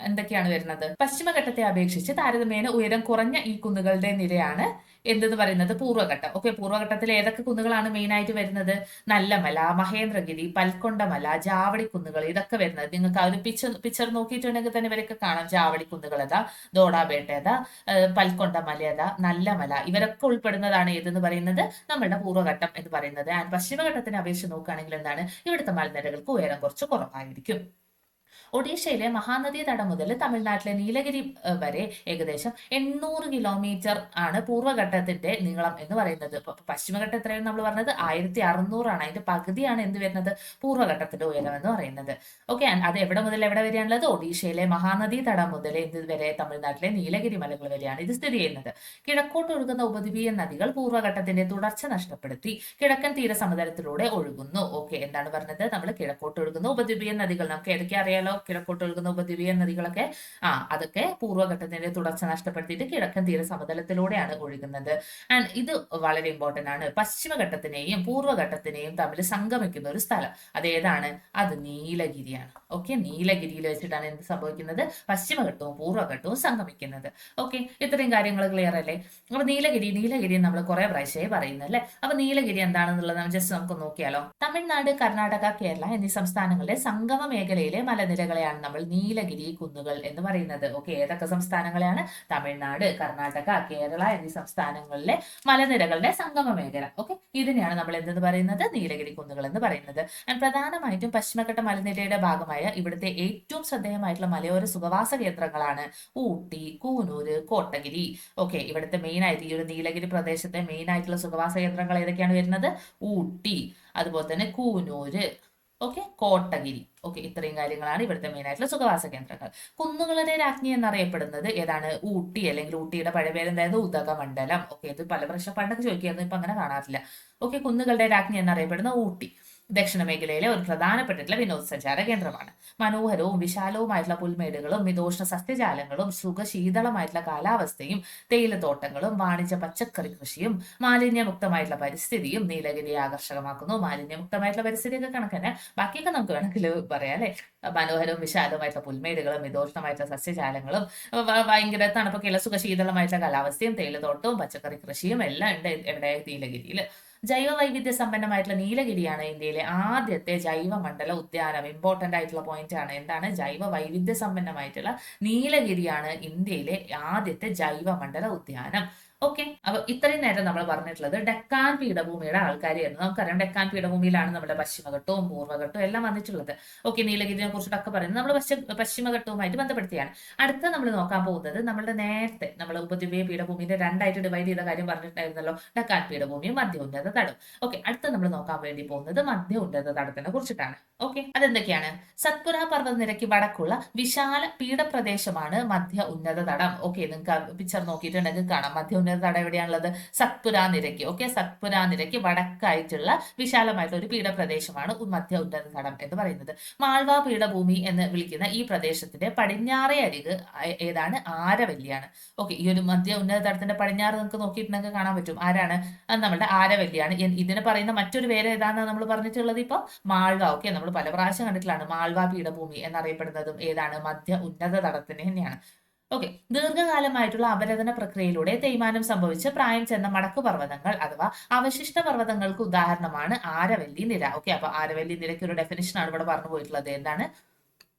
Speaker 1: എന്തൊക്കെയാണ് വരുന്നത്? പശ്ചിമഘട്ടത്തെ അപേക്ഷിച്ച് താരതമ്യേന ഉയരം കുറഞ്ഞ ഈ കുന്നുകളുടെ നിരയാണ് എന്തെന്ന് പറയുന്നത്? പൂർവ്വഘട്ടം. ഓക്കെ, പൂർവ്വഘട്ടത്തിൽ ഏതൊക്കെ കുന്നുകളാണ് മെയിൻ ആയിട്ട് വരുന്നത്? നല്ലമല, മഹേന്ദ്രഗിരി, പൽക്കൊണ്ടമല, ജാവടി കുന്നുകൾ, ഇതൊക്കെ വരുന്നത്. നിങ്ങൾക്ക് ആ ഒരു പിക്ചർ നോക്കിയിട്ടുണ്ടെങ്കിൽ തന്നെ ഇവരൊക്കെ കാണാം. ജാവടി കുന്നുകൾ ഏതാ, ദോഡാബേട്ട ഏതാ, പൽക്കൊണ്ടമല ഏതാ, നല്ലമല, ഇവരൊക്കെ ഉൾപ്പെടുന്നതാണ് ഏതെന്ന് പറയുന്നത്? നമ്മുടെ പൂർവ്വഘട്ടം എന്ന് പറയുന്നത്. ആൻഡ് പശ്ചിമഘട്ടത്തിനെ അപേക്ഷിച്ച് നോക്കുകയാണെങ്കിൽ എന്താണ്? ഇവിടുത്തെ മലനിരകൾക്ക് ഉയരം കുറച്ച് കുറവായിരിക്കും. ഒഡീഷയിലെ മഹാനദി തടം മുതൽ തമിഴ്നാട്ടിലെ നീലഗിരി വരെ ഏകദേശം 800 കിലോമീറ്റർ ആണ് പൂർവ്വഘട്ടത്തിന്റെ നീളം എന്ന് പറയുന്നത്. പശ്ചിമഘട്ടം എത്രയാണ് നമ്മൾ പറഞ്ഞത്? 1600 ആണ്. അതിന്റെ പകുതിയാണ് എന്ത് വരുന്നത്? പൂർവ്വഘട്ടത്തിന്റെ ഉയരം എന്ന് പറയുന്നത്. ഓക്കെ, അത് എവിടെ മുതൽ എവിടെ വരെയാണുള്ളത്? ഒഡീഷയിലെ മഹാനദി തടം മുതൽ എന്ത് വരെ? തമിഴ്നാട്ടിലെ നീലഗിരി മലകൾ വരെയാണ് ഇത് സ്ഥിതി ചെയ്യുന്നത്. കിഴക്കോട്ട് ഒഴുകുന്ന ഉപദ്വീപീയ നദികൾ പൂർവ്വഘട്ടത്തിന്റെ തുടർച്ച നഷ്ടപ്പെടുത്തി കിഴക്കൻ തീരസമതലത്തിലൂടെ ഒഴുകുന്നു. ഓക്കെ, എന്താണ് പറഞ്ഞത്? നമ്മൾ കിഴക്കോട്ട് ഒഴുകുന്ന ഉപദ്വീപീയ നദികൾ നമുക്ക് ഏതൊക്കെ അറിയാലോ? കിഴക്കോട്ട് ഒഴുകുന്ന ഉപദ്വീപീയ നദികളൊക്കെ അതൊക്കെ പൂർവ്വഘട്ടത്തിന്റെ തുടർച്ച നഷ്ടപ്പെടുത്തിയിട്ട് കിഴക്കൻ തീര സമതലത്തിലൂടെയാണ് ഒഴുകുന്നത്. ആൻഡ് ഇത് വളരെ ഇമ്പോർട്ടന്റ് ആണ്. പശ്ചിമഘട്ടത്തിനെയും പൂർവ്വഘട്ടത്തിനെയും തമ്മിൽ സംഗമിക്കുന്ന ഒരു സ്ഥലം അതേതാണ്? അത് നീലഗിരിയാണ്. ഓക്കെ, നീലഗിരിയിൽ വെച്ചിട്ടാണ് എന്ത് സംഭവിക്കുന്നത്? പശ്ചിമഘട്ടവും പൂർവ്വഘട്ടവും സംഗമിക്കുന്നത്. ഓക്കെ, ഇത്രയും കാര്യങ്ങൾ ക്ലിയർ അല്ലേ? അപ്പൊ നീലഗിരി നമ്മൾ കുറെ പ്രാവശ്യമായി പറയുന്നല്ലേ. അപ്പൊ നീലഗിരി എന്താണെന്നുള്ളത് ജസ്റ്റ് നമുക്ക് നോക്കിയാലോ. തമിഴ്നാട്, കർണാടക, കേരള എന്നീ സംസ്ഥാനങ്ങളിലെ സംഗമ മേഖലയിലെ മലനിരകളെയാണ് നമ്മൾ നീലഗിരി കുന്നുകൾ എന്ന് പറയുന്നത്. ഓക്കെ, ഏതൊക്കെ സംസ്ഥാനങ്ങളെയാണ്? തമിഴ്നാട്, കർണാടക, കേരള എന്നീ സംസ്ഥാനങ്ങളിലെ മലനിരകളുടെ സംഗമ മേഖല. ഓക്കെ, ഇതിനെയാണ് നമ്മൾ എന്തെന്ന് പറയുന്നത്? നീലഗിരി കുന്നുകൾ എന്ന് പറയുന്നത്. പ്രധാനമായിട്ടും പശ്ചിമഘട്ട മലനിരയുടെ ഭാഗമായ ഇവിടുത്തെ ഏറ്റവും ശ്രദ്ധേയമായിട്ടുള്ള മലയോര സുഖവാസ കേന്ദ്രങ്ങളാണ് ഊട്ടി, കൂനൂര്, കോട്ടഗിരി. ഓക്കെ, ഇവിടുത്തെ മെയിൻ ആയിട്ട് ഈ ഒരു നീലഗിരി പ്രദേശത്തെ മെയിൻ ആയിട്ടുള്ള സുഖവാസ കേന്ദ്രങ്ങൾ ഏതൊക്കെയാണ് വരുന്നത്? ഊട്ടി, അതുപോലെ തന്നെ കൂനൂര്, ഓക്കെ, കോട്ടഗിരി. ഓക്കെ, ഇത്രയും കാര്യങ്ങളാണ് ഇവിടുത്തെ മെയിൻ ആയിട്ടുള്ള സുഖവാസ കേന്ദ്രങ്ങൾ. കുന്നുകളുടെ രാജ്ഞി എന്നറിയപ്പെടുന്നത് ഏതാണ്? ഊട്ടി, അല്ലെങ്കിൽ ഊട്ടിയുടെ പഴയ പേരെന്തായത്? ഉദകമണ്ഡലം. ഓക്കെ, ഇത് പല പ്രാവശ്യം പണ്ടൊക്കെ ചോദിക്കായിരുന്നു, ഇപ്പൊ അങ്ങനെ കാണാറില്ല. ഓക്കെ, കുന്നുകളുടെ രാജ്ഞി എന്നറിയപ്പെടുന്ന ഊട്ടി ദക്ഷിണ മേഖലയിലെ ഒരു പ്രധാനപ്പെട്ടിട്ടുള്ള വിനോദസഞ്ചാര കേന്ദ്രമാണ്. മനോഹരവും വിശാലവുമായിട്ടുള്ള പുൽമേടുകളും മിതോഷ്ണ സസ്യജാലങ്ങളും സുഖശീതളമായിട്ടുള്ള കാലാവസ്ഥയും തേയിലത്തോട്ടങ്ങളും വാണിജ്യ പച്ചക്കറി കൃഷിയും മാലിന്യമുക്തമായിട്ടുള്ള പരിസ്ഥിതിയും നീലഗിരിയെ ആകർഷകമാക്കുന്നു. മാലിന്യമുക്തമായിട്ടുള്ള പരിസ്ഥിതിയൊക്കെ കണക്കന്നെ, ബാക്കിയൊക്കെ നമുക്ക് വേണമെങ്കിൽ പറയാം അല്ലെ. മനോഹരവും വിശാലമായിട്ടുള്ള പുൽമേടുകളും മിതോഷ്ണമായിട്ടുള്ള സസ്യജാലങ്ങളും ഭയങ്കര തണുപ്പൊക്കെയുള്ള സുഖശീതളമായിട്ടുള്ള കാലാവസ്ഥയും തേയിലത്തോട്ടവും പച്ചക്കറി കൃഷിയും എല്ലാം ഉണ്ട് എവിടെ? നീലഗിരിയിൽ. ജൈവ വൈവിധ്യ സമ്പന്നമായിട്ടുള്ള നീലഗിരിയാണ് ഇന്ത്യയിലെ ആദ്യത്തെ ജൈവമണ്ഡല ഉദ്യാനം. ഇമ്പോർട്ടന്റ് ആയിട്ടുള്ള പോയിന്റ് ആണ്. എന്താണ്? ജൈവ വൈവിധ്യ സമ്പന്നമായിട്ടുള്ള നീലഗിരിയാണ് ഇന്ത്യയിലെ ആദ്യത്തെ ജൈവമണ്ഡല ഉദ്യാനം. ഓക്കെ. അപ്പൊ ഇത്രയും നേരം നമ്മൾ പറഞ്ഞിട്ടുള്ളത് ഡെക്കാൻ പീഠഭൂമിയുടെ ആൾക്കാരെയായിരുന്നു. നമുക്കറിയാം ഡെക്കാൻ പീഠഭൂമിയിലാണ് നമ്മുടെ പശ്ചിമഘട്ടവും പൂർവ്വഘട്ടവും എല്ലാം വന്നിട്ടുള്ളത്. ഓക്കെ, നീലഗിരിനെ കുറിച്ചിട്ടൊക്കെ പറയുന്നത് നമ്മൾ പശ്ചിമഘട്ടവുമായിട്ട് ബന്ധപ്പെടുത്തിയാണ്. അടുത്ത നമ്മൾ നോക്കാൻ പോകുന്നത് നമ്മളുടെ നേരത്തെ നമ്മൾ ഉപദ്വീപീയ പീഠഭൂമിന്റെ രണ്ടായിട്ട് ഡിവൈഡ് ചെയ്ത കാര്യം പറഞ്ഞിട്ടുണ്ടായിരുന്നല്ലോ, ഡെക്കാൻ പീഠഭൂമിയും മധ്യ ഉന്നത തടവും. ഓക്കെ, അടുത്ത നമ്മൾ നോക്കാൻ വേണ്ടി പോകുന്നത് മധ്യ ഉന്നത തടത്തിനെ കുറിച്ചിട്ടാണ്. ഓക്കെ, അതെന്തൊക്കെയാണ്? സത്പുര പർവ്വതനിരയ്ക്ക് വടക്കുള്ള വിശാല പീഠപ്രദേശമാണ് മധ്യ ഉന്നത തടം. ഓക്കെ, നിങ്ങൾക്ക് പിക്ചർ നോക്കിയിട്ടുണ്ടെങ്കിൽ കാണാം മധ്യ ഉന്നത തടം എവിടെയാണുള്ളത്? സത്പുര നിരയ്ക്ക്. ഓക്കെ, സത്പുര നിരയ്ക്ക് വടക്കായിട്ടുള്ള വിശാലമായിട്ടുള്ള ഒരു പീഠപ്രദേശമാണ് മധ്യ ഉന്നത തടം എന്ന് പറയുന്നത്. മാൾവ പീഠഭൂമി എന്ന് വിളിക്കുന്ന ഈ പ്രദേശത്തിന്റെ പടിഞ്ഞാറേ അരിക് ഏതാണ്? ആരവല്ലിയാണ്. ഓക്കെ, ഈ ഒരു മധ്യ ഉന്നത തടത്തിന്റെ പടിഞ്ഞാറ് നിങ്ങൾക്ക് നോക്കിയിട്ടുണ്ടെങ്കിൽ കാണാൻ പറ്റും ആരാണ്? അത് നമ്മുടെ ആരവല്ലിയാണ്. ഇതിന് പറയുന്ന മറ്റൊരു പേര് ഏതാണെന്ന് നമ്മൾ പറഞ്ഞിട്ടുള്ളത് ഇപ്പൊ മാൾവ. ഓക്കെ, നമ്മൾ പല പ്രാവശ്യം കണ്ടിട്ടുള്ളതാണ് മാൾവ പീഠഭൂമി എന്നറിയപ്പെടുന്നതും ഏതാണ്? മധ്യ ഉന്നത തടത്തിന് തന്നെയാണ്. ഓക്കെ, ദീർഘകാലമായിട്ടുള്ള അപരദന പ്രക്രിയയിലൂടെ തേയ്മാനം സംഭവിച്ച് പ്രായം ചെന്ന മടക്കു പർവ്വതങ്ങൾ അഥവാ അവശിഷ്ട പർവ്വതങ്ങൾക്ക് ഉദാഹരണമാണ് ആരവല്ലി നിര. ഓക്കെ, അപ്പൊ ആരവല്ലി നിരയ്ക്ക് ഒരു ഡെഫിനിഷൻ ആണ് ഇവിടെ പറഞ്ഞു പോയിട്ടുള്ളത്. എന്താണ്?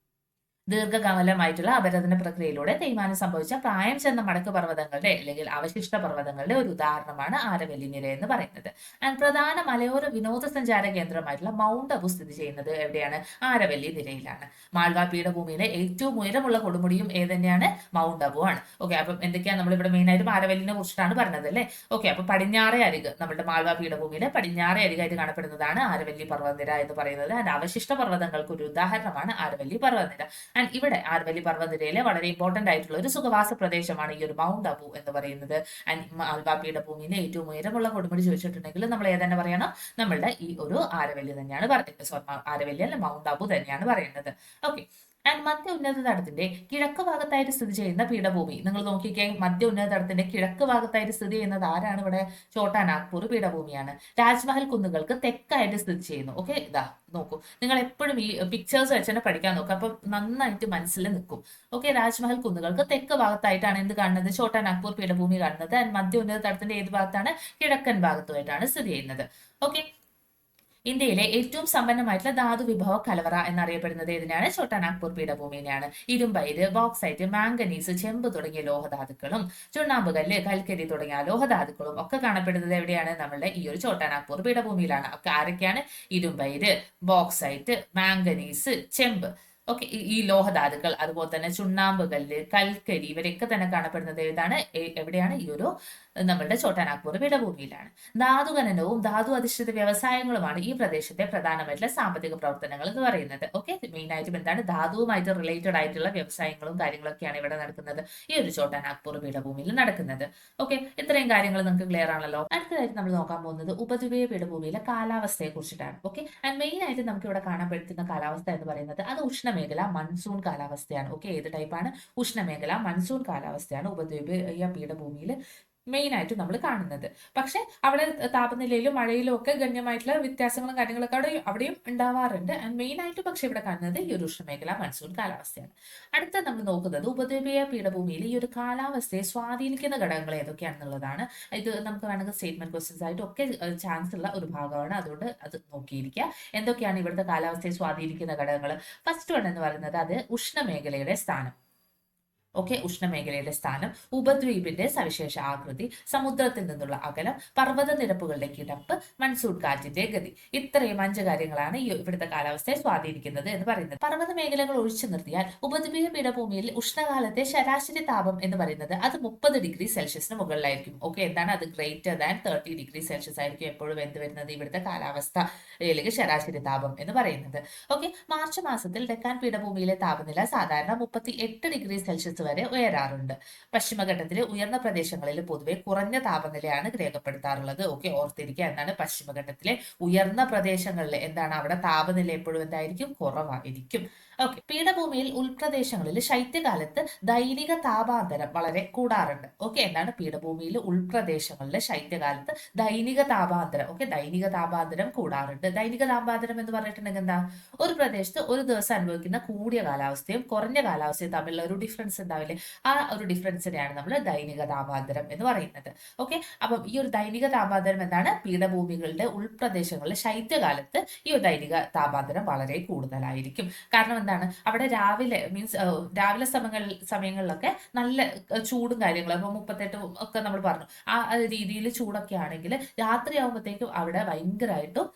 Speaker 1: ദീർഘകാലമായിട്ടുള്ള അപരദന പ്രക്രിയയിലൂടെ തേയ്മാനം സംഭവിച്ച പ്രായം ചെന്ന മടക്ക് പർവ്വതങ്ങളുടെ അല്ലെങ്കിൽ അവശിഷ്ട പർവ്വതങ്ങളുടെ ഒരു ഉദാഹരണമാണ് ആരവല്ലി നിര എന്ന് പറയുന്നത്. ആൻഡ് പ്രധാന മലയോര വിനോദസഞ്ചാര കേന്ദ്രമായിട്ടുള്ള മൗണ്ട് അബു സ്ഥിതി ചെയ്യുന്നത് എവിടെയാണ്? ആരവല്ലി നിരയിലാണ്. മാൾവ പീഠഭൂമിയിലെ ഏറ്റവും ഉയരമുള്ള കൊടുമുടിയും ഏതന്നെയാണ്? മൗണ്ട് അബു ആണ്. ഓക്കെ, അപ്പം എന്തൊക്കെയാണ് നമ്മൾ ഇവിടെ മെയിൻ ആയിട്ടും ആരവല്ലിനെ കുറിച്ചിട്ടാണ് പറഞ്ഞത് അല്ലേ? ഓക്കെ, അപ്പൊ പടിഞ്ഞാറേ അരിക് നമ്മുടെ മാൾവ പീഠഭൂമിയിലെ പടിഞ്ഞാറേ അരികായിട്ട് കാണപ്പെടുന്നതാണ് ആരവല്ലി പർവ്വതനിര എന്ന് പറയുന്നത്. ആൻഡ് അവശിഷ്ട പർവ്വതങ്ങൾക്ക് ഒരു ഉദാഹരണമാണ് ആരവല്ലി പർവ്വതനിര. ആൻഡ് ഇവിടെ ആരവല്ലി പർവ്വതനിരയിലെ വളരെ ഇമ്പോർട്ടന്റ് ആയിട്ടുള്ള ഒരു സുഖവാസ പ്രദേശമാണ് ഈ ഒരു മൗണ്ട് അബു എന്ന് പറയുന്നത്. ആൻഡ് മാൾവ പീഠഭൂമിയിലെ ഏറ്റവും ഉയരമുള്ള കൊടുമുടി ചോദിച്ചിട്ടുണ്ടെങ്കിൽ നമ്മൾ ഏതെന്നെ പറയണം? നമ്മളുടെ ഈ ഒരു ആരവല്ലി തന്നെയാണ് പറയുന്നത്. സോറി, ആരവല്ലി അല്ല, മൗണ്ട് അബു തന്നെയാണ് പറയുന്നത്. ഓക്കെ, ആൻഡ് മധ്യ ഉന്നത തടത്തിന്റെ കിഴക്ക് ഭാഗത്തായിട്ട് സ്ഥിതി ചെയ്യുന്ന പീഠഭൂമി നിങ്ങൾ നോക്കിക്കേ. മധ്യ ഉന്നത തടത്തിന്റെ കിഴക്ക് ഭാഗത്തായിട്ട് സ്ഥിതി ചെയ്യുന്നത് ആരാണ്? ഇവിടെ ഛോട്ടാ നാഗ്പൂർ പീഠഭൂമിയാണ്. രാജ്മഹൽ കുന്നുകൾക്ക് തെക്കായിട്ട് സ്ഥിതി ചെയ്യുന്നു. ഓക്കെ, ഇതാ നോക്കൂ, നിങ്ങൾ എപ്പോഴും ഈ പിക്ചേഴ്സ് വെച്ച് തന്നെ പഠിക്കാൻ നോക്കുക, അപ്പൊ നന്നായിട്ട് മനസ്സിൽ നിൽക്കും. ഓക്കെ, രാജ്മഹൽ കുന്നുകൾക്ക് തെക്ക് ഭാഗത്തായിട്ടാണ് എന്ത് കാണുന്നത്? ഛോട്ടാ നാഗ്പൂർ പീഠഭൂമി കാണുന്നത്. ആൻഡ് മധ്യ ഉന്നത തടത്തിന്റെ ഏത് ഭാഗത്താണ്? കിഴക്കൻ ഭാഗത്തുമായിട്ടാണ് സ്ഥിതി ചെയ്യുന്നത്. ഓക്കെ, ഇന്ത്യയിലെ ഏറ്റവും സമ്പന്നമായിട്ടുള്ള ധാതു വിഭവ കലവറ എന്നറിയപ്പെടുന്നത് ഏതിനാണ്? ഛോട്ടാ നാഗ്പൂർ പീഠഭൂമിനെയാണ്. ഇരുമ്പയിര്, ബോക്സൈറ്റ്, മാംഗനീസ്, ചെമ്പ് തുടങ്ങിയ ലോഹധാതുക്കളും ചുണ്ണാമ്പുകല്ല്, കൽക്കരി തുടങ്ങിയ ലോഹധാതുക്കളും ഒക്കെ കാണപ്പെടുന്നത് എവിടെയാണ്? നമ്മളുടെ ഈ ഒരു ഛോട്ടാ നാഗ്പൂർ പീഠഭൂമിയിലാണ്. ഒക്കെ ആരൊക്കെയാണ്? ഇരുമ്പയിര്, ബോക്സൈറ്റ്, മാംഗനീസ്, ചെമ്പ്. ഓക്കെ, ഈ ലോഹധാതുക്കൾ അതുപോലെ തന്നെ ചുണ്ണാമ്പുകല്ല്, കൽക്കരി ഇവരൊക്കെ തന്നെ കാണപ്പെടുന്നത് ഏതാണ്? എവിടെയാണ്? ഈ ഒരു നമ്മളുടെ ഛോട്ടാ നാഗ്പൂർ പീഠഭൂമിയിലാണ്. ധാതു ഖനനവും ധാതു അധിഷ്ഠിത വ്യവസായങ്ങളുമാണ് ഈ പ്രദേശത്തെ പ്രധാനമായിട്ടുള്ള സാമ്പത്തിക പ്രവർത്തനങ്ങൾ എന്ന് പറയുന്നത്. ഓക്കെ, മെയിൻ ആയിട്ടും എന്താണ്? ധാതുവുമായിട്ട് റിലേറ്റഡ് ആയിട്ടുള്ള വ്യവസായങ്ങളും കാര്യങ്ങളൊക്കെയാണ് ഇവിടെ നടക്കുന്നത്, ഈ ഒരു ഛോട്ടാ നാഗ്പൂർ പീഠഭൂമിയിൽ നടക്കുന്നത്. ഓക്കെ, ഇത്രയും കാര്യങ്ങൾ നിങ്ങൾക്ക് ക്ലിയർ ആണല്ലോ. അടുത്തതായിട്ട് നമ്മൾ നോക്കാൻ പോകുന്നത് ഉപദ്വീപീയ പീഠഭൂമിയിലെ കാലാവസ്ഥയെ കുറിച്ചിട്ടാണ്. ഓക്കെ, ആൻഡ് മെയിൻ ആയിട്ട് നമുക്ക് ഇവിടെ കാണാൻ പറ്റുന്ന കാലാവസ്ഥ എന്ന് പറയുന്നത് അത് ഉഷ്ണമേഖല മൺസൂൺ കാലാവസ്ഥയാണ്. ഓക്കെ, ഏത് ടൈപ്പാണ്? ഉഷ്ണമേഖല മൺസൂൺ കാലാവസ്ഥയാണ് ഉപദ്വീപീയ പീഠഭൂമിയിൽ മെയിൻ ആയിട്ട് നമ്മൾ കാണുന്നത്. പക്ഷെ അവിടെ താപനിലയിലും മഴയിലും ഒക്കെ ഗണ്യമായിട്ടുള്ള വ്യത്യാസങ്ങളും കാര്യങ്ങളൊക്കെ അവിടെയും ഉണ്ടാവാറുണ്ട്. ആൻഡ് മെയിൻ ആയിട്ട് പക്ഷെ ഇവിടെ കാണുന്നത് ഈ ഒരു ഉഷ്ണമേഖല മൺസൂൺ കാലാവസ്ഥയാണ്. അടുത്ത നമ്മൾ നോക്കുന്നത് ഉപദ്വീപീയ പീഠഭൂമിയിൽ ഈ ഒരു കാലാവസ്ഥയെ സ്വാധീനിക്കുന്ന ഘടകങ്ങൾ ഏതൊക്കെയാണെന്നുള്ളതാണ്. ഇത് നമുക്ക് വേണമെങ്കിൽ സ്റ്റേറ്റ്മെന്റ് ക്വസ്റ്റ്യൻസ് ആയിട്ട് ഒക്കെ ചാൻസ് ഉള്ള ഒരു ഭാഗമാണ്. അതുകൊണ്ട് അത് നോക്കിയിരിക്കുക. എന്തൊക്കെയാണ് ഇവിടുത്തെ കാലാവസ്ഥയെ സ്വാധീനിക്കുന്ന ഘടകങ്ങൾ? ഫസ്റ്റ് വൺ എന്ന് പറയുന്നത് അത് ഉഷ്ണമേഖലയുടെ സ്ഥാനം. ഓക്കെ, ഉഷ്ണമേഖലയുടെ സ്ഥാനം, ഉപദ്വീപിന്റെ സവിശേഷ ആകൃതി, സമുദ്രത്തിൽ നിന്നുള്ള അകലം, പർവ്വത നിരപ്പുകളുടെ കിടപ്പ്, മൺസൂൺ കാറ്റിന്റെ ഗതി. ഇത്രയും 5 കാര്യങ്ങളാണ് ഈ ഇവിടുത്തെ കാലാവസ്ഥയെ സ്വാധീനിക്കുന്നത് എന്ന് പറയുന്നത്. പർവ്വത മേഖലകൾ ഒഴിച്ചു നിർത്തിയാൽ ഉപദ്വീപീയ പീഠഭൂമിയിൽ ഉഷ്ണകാലത്തെ ശരാശരി താപം എന്ന് പറയുന്നത് അത് 30 ഡിഗ്രി സെൽഷ്യസിന് മുകളിലായിരിക്കും. ഓക്കെ, എന്താണ് അത്? ഗ്രേറ്റർ ദാൻ 30 ഡിഗ്രി സെൽഷ്യസ് ആയിരിക്കും എപ്പോഴും എന്ത് വരുന്നത്? ഇവിടുത്തെ കാലാവസ്ഥ അല്ലെങ്കിൽ ശരാശരി താപം എന്ന് പറയുന്നത്. ഓക്കെ, മാർച്ച് മാസത്തിൽ ഡെക്കാൻ പീഠഭൂമിയിലെ താപനില സാധാരണ 38 ഡിഗ്രി സെൽഷ്യസ് വരെ ഉയരാറുണ്ട്. പശ്ചിമഘട്ടത്തിലെ ഉയർന്ന പ്രദേശങ്ങളിൽ പൊതുവെ കുറഞ്ഞ താപനിലയാണ് രേഖപ്പെടുത്താറുള്ളത്. ഓക്കെ, ഓർത്തിരിക്കുക എന്താണ്? പശ്ചിമഘട്ടത്തിലെ ഉയർന്ന പ്രദേശങ്ങളിൽ എന്താണ്? അവിടെ താപനില എപ്പോഴും എന്തായിരിക്കും? കുറവായിരിക്കും. ഓക്കെ, പീഠഭൂമിയിൽ ഉൾപ്രദേശങ്ങളിൽ ശൈത്യകാലത്ത് ദൈനിക താപാന്തരം വളരെ കൂടാറുണ്ട്. ഓക്കെ, എന്താണ്? പീഠഭൂമിയിൽ ഉൾപ്രദേശങ്ങളിലെ ശൈത്യകാലത്ത് ദൈനിക താപാന്തരം, ഓക്കെ, ദൈനിക താപാന്തരം കൂടാറുണ്ട്. ദൈനിക താപാന്തരം എന്ന് പറഞ്ഞിട്ടുണ്ടെങ്കിൽ എന്താ? ഒരു പ്രദേശത്ത് ഒരു ദിവസം അനുഭവിക്കുന്ന കൂടിയ കാലാവസ്ഥയും കുറഞ്ഞ കാലാവസ്ഥയും തമ്മിലുള്ള ഒരു ഡിഫറൻസ് എന്താണ്? ഉണ്ടാവില്ലേ, ആ ഒരു ഡിഫറൻസിനെയാണ് നമ്മൾ ദൈനിക താപാന്തരം എന്ന് പറയുന്നത്. ഓക്കെ, അപ്പം ഈ ഒരു ദൈനിക താപാന്തരം എന്താണ്, പീഠഭൂമികളുടെ ഉൾപ്രദേശങ്ങളിലെ ശൈത്യകാലത്ത് ഈ ഒരു ദൈനിക താപാന്തരം വളരെ കൂടുതലായിരിക്കും. കാരണം എന്താണ്, അവിടെ രാവിലെ മീൻസ് രാവിലെ സമയങ്ങളിലൊക്കെ നല്ല ചൂടും കാര്യങ്ങളും, ഇപ്പൊ 38 ഒക്കെ നമ്മൾ പറഞ്ഞു ആ രീതിയിൽ ചൂടൊക്കെ ആണെങ്കിൽ രാത്രിയാകുമ്പോഴത്തേക്കും അവിടെ ഭയങ്കരമായിട്ടും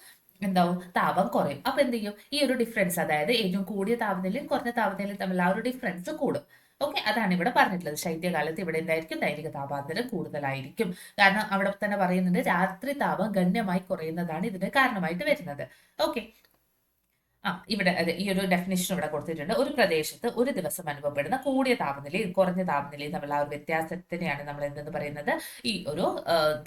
Speaker 1: എന്താവും, താപം കുറയും. അപ്പൊ എന്ത് ചെയ്യും, ഈ ഒരു ഡിഫറൻസ്, അതായത് ഏറ്റവും കൂടിയ താപനിലയും കുറഞ്ഞ താപനിലയും തമ്മിൽ ആ ഒരു ഡിഫറൻസ് കൂടും. ഓക്കെ, അതാണ് ഇവിടെ പറഞ്ഞിട്ടുള്ളത്. ശൈത്യകാലത്ത് ഇവിടെ എന്തായിരിക്കും, ദൈനിക താപാന്തരം കൂടുതലായിരിക്കും. കാരണം അവിടെ തന്നെ പറയുന്നുണ്ട് രാത്രി താപം ഗണ്യമായി കുറയുന്നതാണ് ഇതിന് കാരണമായിട്ട് വരുന്നത്. ഓക്കെ, ഇവിടെ അതെ, ഈ ഒരു ഡെഫിനിഷൻ ഇവിടെ കൊടുത്തിട്ടുണ്ട്. ഒരു പ്രദേശത്ത് ഒരു ദിവസം അനുഭവപ്പെടുന്ന കൂടിയ താപനിലയും കുറഞ്ഞ താപനിലയും തമ്മിലുള്ള ആ ഒരു വ്യത്യാസത്തിനെയാണ് നമ്മൾ എന്തെന്ന് പറയുന്നത്, ഈ ഒരു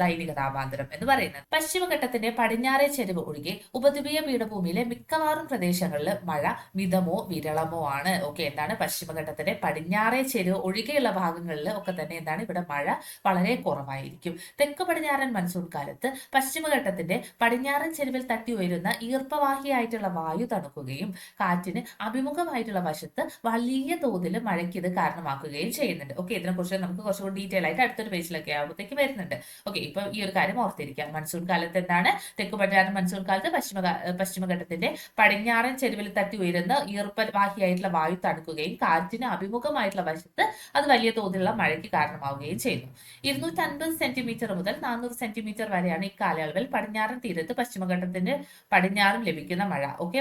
Speaker 1: ദൈനിക താപാന്തരം എന്ന് പറയുന്നത്. പശ്ചിമഘട്ടത്തിന്റെ പടിഞ്ഞാറേ ചെരിവ് ഒഴികെ ഉപദ്വീപീയ പീഠഭൂമിയിലെ മിക്കവാറും പ്രദേശങ്ങളിൽ മഴ മിതമോ വിരളമോ ആണ്. ഓക്കെ, എന്താണ്, പശ്ചിമഘട്ടത്തിന്റെ പടിഞ്ഞാറേ ചെരിവ് ഒഴികെയുള്ള ഭാഗങ്ങളിൽ ഒക്കെ തന്നെ എന്താണ്, ഇവിടെ മഴ വളരെ കുറവായിരിക്കും. തെക്ക് പടിഞ്ഞാറൻ മൺസൂൺ കാലത്ത് പശ്ചിമഘട്ടത്തിന്റെ പടിഞ്ഞാറൻ ചെരിവിൽ തട്ടി ഉയരുന്ന ഈർപ്പവാഹിയായിട്ടുള്ള വായു തണുക്കുകയും കാറ്റിന് അഭിമുഖമായിട്ടുള്ള വശത്ത് വലിയ തോതിൽ മഴയ്ക്ക് ഇത് കാരണമാക്കുകയും ചെയ്യുന്നുണ്ട്. ഓക്കെ, ഇതിനെക്കുറിച്ച് നമുക്ക് കുറച്ചുകൂടി ഡീറ്റെയിൽ ആയിട്ട് അടുത്തൊരു പേജിലൊക്കെ ആകുമ്പോഴത്തേക്ക് വരുന്നുണ്ട്. ഓക്കെ, ഇപ്പൊ ഈ ഒരു കാര്യം ഓർത്തിരിക്കാം. മൺസൂൺ കാലത്ത് എന്താണ്, തെക്ക് പടിഞ്ഞാറൻ മൺസൂൺ കാലത്ത് പശ്ചിമഘട്ടത്തിന്റെ പടിഞ്ഞാറൻ ചെരുവിൽ തട്ടി ഉയരുന്ന ഈർപ്പവാഹിയായിട്ടുള്ള വായു തണുക്കുകയും കാറ്റിന് അഭിമുഖമായിട്ടുള്ള വശത്ത് അത് വലിയ തോതിലുള്ള മഴയ്ക്ക് കാരണമാവുകയും ചെയ്യുന്നു. 250 സെന്റിമീറ്റർ മുതൽ 400 സെന്റിമീറ്റർ വരെയാണ് ഈ കാലയളവിൽ പടിഞ്ഞാറൻ തീരത്ത് പശ്ചിമഘട്ടത്തിന്റെ പടിഞ്ഞാറും ലഭിക്കുന്ന മഴ. ഓക്കെ,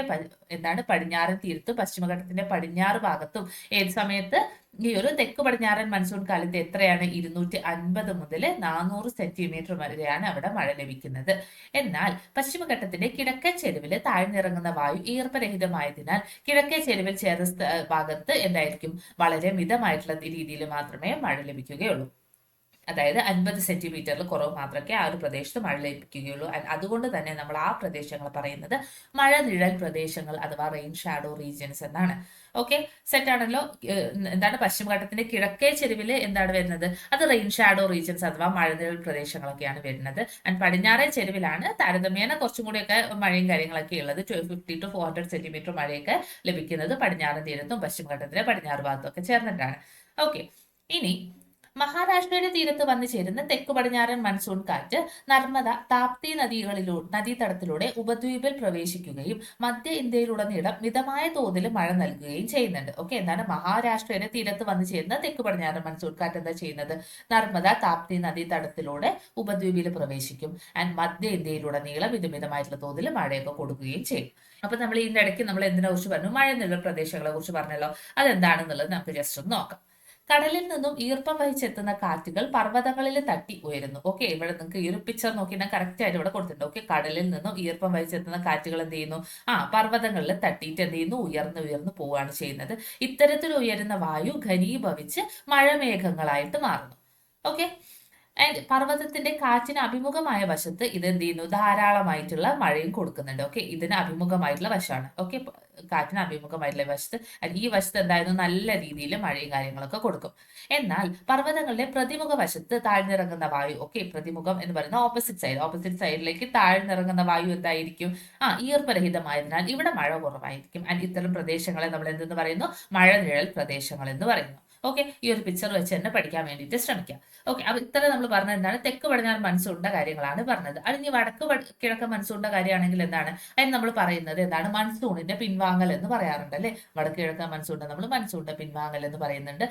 Speaker 1: എന്താണ്, പടിഞ്ഞാറൻ തീരത്തും പശ്ചിമഘട്ടത്തിന്റെ പടിഞ്ഞാറ് ഭാഗത്തും ഏത് സമയത്ത്, ഈ ഒരു തെക്ക് പടിഞ്ഞാറൻ മൺസൂൺ കാലത്ത് എത്രയാണ്, 250 മുതൽ 400 സെന്റിമീറ്റർ വരെയാണ് അവിടെ മഴ ലഭിക്കുന്നത്. എന്നാൽ പശ്ചിമഘട്ടത്തിന്റെ കിഴക്കൻ ചെരുവിൽ താഴ്ന്നിറങ്ങുന്ന വായു ഈർപ്പരഹിതമായതിനാൽ കിഴക്കേ ചെരുവിൽ ചേർന്ന ഭാഗത്ത് എന്തായിരിക്കും, വളരെ മിതമായിട്ടുള്ള രീതിയിൽ മാത്രമേ മഴ ലഭിക്കുകയുള്ളൂ. അതായത് 50 സെന്റിമീറ്ററിൽ കുറവ് മാത്രമേ ആ ഒരു പ്രദേശത്ത് മഴ ലഭിക്കുകയുള്ളൂ. അതുകൊണ്ട് തന്നെ നമ്മൾ ആ പ്രദേശങ്ങൾ പറയുന്നത് മഴ നിഴൽ പ്രദേശങ്ങൾ അഥവാ റെയിൻ ഷാഡോ റീജിയൻസ് എന്നാണ്. ഓക്കെ, സെറ്റ് ആണല്ലോ. എന്താണ്, പശ്ചിമഘട്ടത്തിന്റെ കിഴക്കേ ചെരുവിൽ എന്താണ് വരുന്നത്, അത് റെയിൻ ഷാഡോ റീജിയൻസ് അഥവാ മഴനിഴൽ പ്രദേശങ്ങളൊക്കെയാണ് വരുന്നത്. ആൻഡ് പടിഞ്ഞാറേ ചെരുവിലാണ് താരതമ്യേന കുറച്ചും കൂടിയൊക്കെ മഴയും കാര്യങ്ങളൊക്കെ ഉള്ളത്. 250 to 400 സെന്റിമീറ്റർ മഴയൊക്കെ ലഭിക്കുന്നത് പടിഞ്ഞാറൻ തീരത്തും പശ്ചിമഘട്ടത്തിന്റെ പടിഞ്ഞാറ് ഭാഗത്തും ഒക്കെ ചേർന്നിട്ടാണ്. ഓക്കെ, ഇനി മഹാരാഷ്ട്രയുടെ തീരത്ത് വന്നു ചേരുന്ന തെക്ക് പടിഞ്ഞാറൻ മൺസൂൺ കാറ്റ് നർമ്മദ താപ്തി നദീതടത്തിലൂടെ ഉപദ്വീപിൽ പ്രവേശിക്കുകയും മധ്യ ഇന്ത്യയിലുടനീളം മിതമായ തോതിൽ മഴ നൽകുകയും ചെയ്യുന്നുണ്ട്. ഓക്കെ, എന്താണ്, മഹാരാഷ്ട്രയുടെ തീരത്ത് വന്നു ചേരുന്ന തെക്ക് പടിഞ്ഞാറൻ മൺസൂൺ കാറ്റ് എന്താ ചെയ്യുന്നത്, നർമ്മദ താപ്തി നദീതടത്തിലൂടെ ഉപദ്വീപിൽ പ്രവേശിക്കും ആൻഡ് മധ്യ ഇന്ത്യയിലുടനീളം മിതമായിട്ടുള്ള തോതിൽ മഴയൊക്കെ കൊടുക്കുകയും ചെയ്യും. അപ്പൊ നമ്മൾ ഇതിന്റെ ഇടയ്ക്ക് നമ്മൾ എന്തിനെ കുറിച്ച് പറഞ്ഞു, മഴ നിഴൽ പ്രദേശങ്ങളെ കുറിച്ച് പറഞ്ഞല്ലോ. അതെന്താണെന്നുള്ളത് നമുക്ക് ജസ്റ്റ് ഒന്ന് നോക്കാം. കടലിൽ നിന്നും ഈർപ്പം വഹിച്ചെത്തുന്ന കാറ്റുകൾ പർവ്വതങ്ങളിൽ തട്ടി ഉയരുന്നു. ഓക്കെ, ഇവിടെ നിങ്ങൾക്ക് ഈ ഒരു പിക്ചർ നോക്കിയാൽ കറക്റ്റ് ആയിട്ട് ഇവിടെ കൊടുത്തിട്ടുണ്ട്. ഓക്കെ, കടലിൽ നിന്നും ഈർപ്പം വഹിച്ചെത്തുന്ന കാറ്റുകൾ എന്ത് ചെയ്യുന്നു, പർവ്വതങ്ങളിൽ തട്ടിയിട്ട് എന്ത് ചെയ്യുന്നു, ഉയർന്നു പോവുകയാണ് ചെയ്യുന്നത്. ഇത്തരത്തിൽ ഉയരുന്ന വായു ഘനീഭവിച്ച് മഴമേഘങ്ങളായിട്ട് മാറുന്നു. ഓക്കെ, ആൻഡ് പർവ്വതത്തിന്റെ കാറ്റിന് അഭിമുഖമായ വശത്ത് ഇത് എന്ത് ചെയ്യുന്നു, ധാരാളമായിട്ടുള്ള മഴയും കൊടുക്കുന്നുണ്ട്. ഓക്കെ, ഇതിന് അഭിമുഖമായിട്ടുള്ള വശമാണ്. ഓക്കെ, കാറ്റിന് അഭിമുഖമായിട്ടുള്ള വശത്ത്, ഈ വശത്ത് എന്തായിരുന്നു, നല്ല രീതിയിൽ മഴയും കാര്യങ്ങളൊക്കെ കൊടുക്കും. എന്നാൽ പർവ്വതങ്ങളുടെ പ്രതിമുഖ വശത്ത് താഴ്ന്നിറങ്ങുന്ന വായു, ഓക്കെ, പ്രതിമുഖം എന്ന് പറയുന്ന ഓപ്പോസിറ്റ് സൈഡിലേക്ക് താഴ്ന്നിറങ്ങുന്ന വായു എന്തായിരിക്കും, ഈർപ്പരഹിതമായതിനാൽ ഇവിടെ മഴ കുറവായിരിക്കും. ആൻഡ് ഇത്തരം പ്രദേശങ്ങളെ നമ്മൾ എന്തെന്ന് പറയുന്നു, മഴ നിഴൽ പ്രദേശങ്ങൾ എന്ന് പറയുന്നു. ഓക്കെ, ഈ ഒരു പിക്ചർ വെച്ച് തന്നെ പഠിക്കാൻ വേണ്ടിയിട്ട് ശ്രമിക്കാം. ഓക്കെ, അപ്പൊ ഇത്ര നമ്മൾ പറഞ്ഞത് എന്താണ്, തെക്ക് പടിഞ്ഞാറ് മൺസൂണിന്റെ കാര്യങ്ങളാണ് പറഞ്ഞത്. അത് ഇനി വടക്ക് കിഴക്ക് മൺസൂണിന്റെ കാര്യമാണെങ്കിൽ എന്താണ്, അതിന് നമ്മൾ പറയുന്നത് എന്താണ്, മൺസൂണിന്റെ പിൻവാങ്ങൽ എന്ന് പറയാറുണ്ട് അല്ലെ. വടക്ക് കിഴക്ക് മൺസൂണിന്റെ നമ്മൾ മൺസൂണിന്റെ പിൻവാങ്ങൽ എന്ന് പറയുന്നുണ്ട്.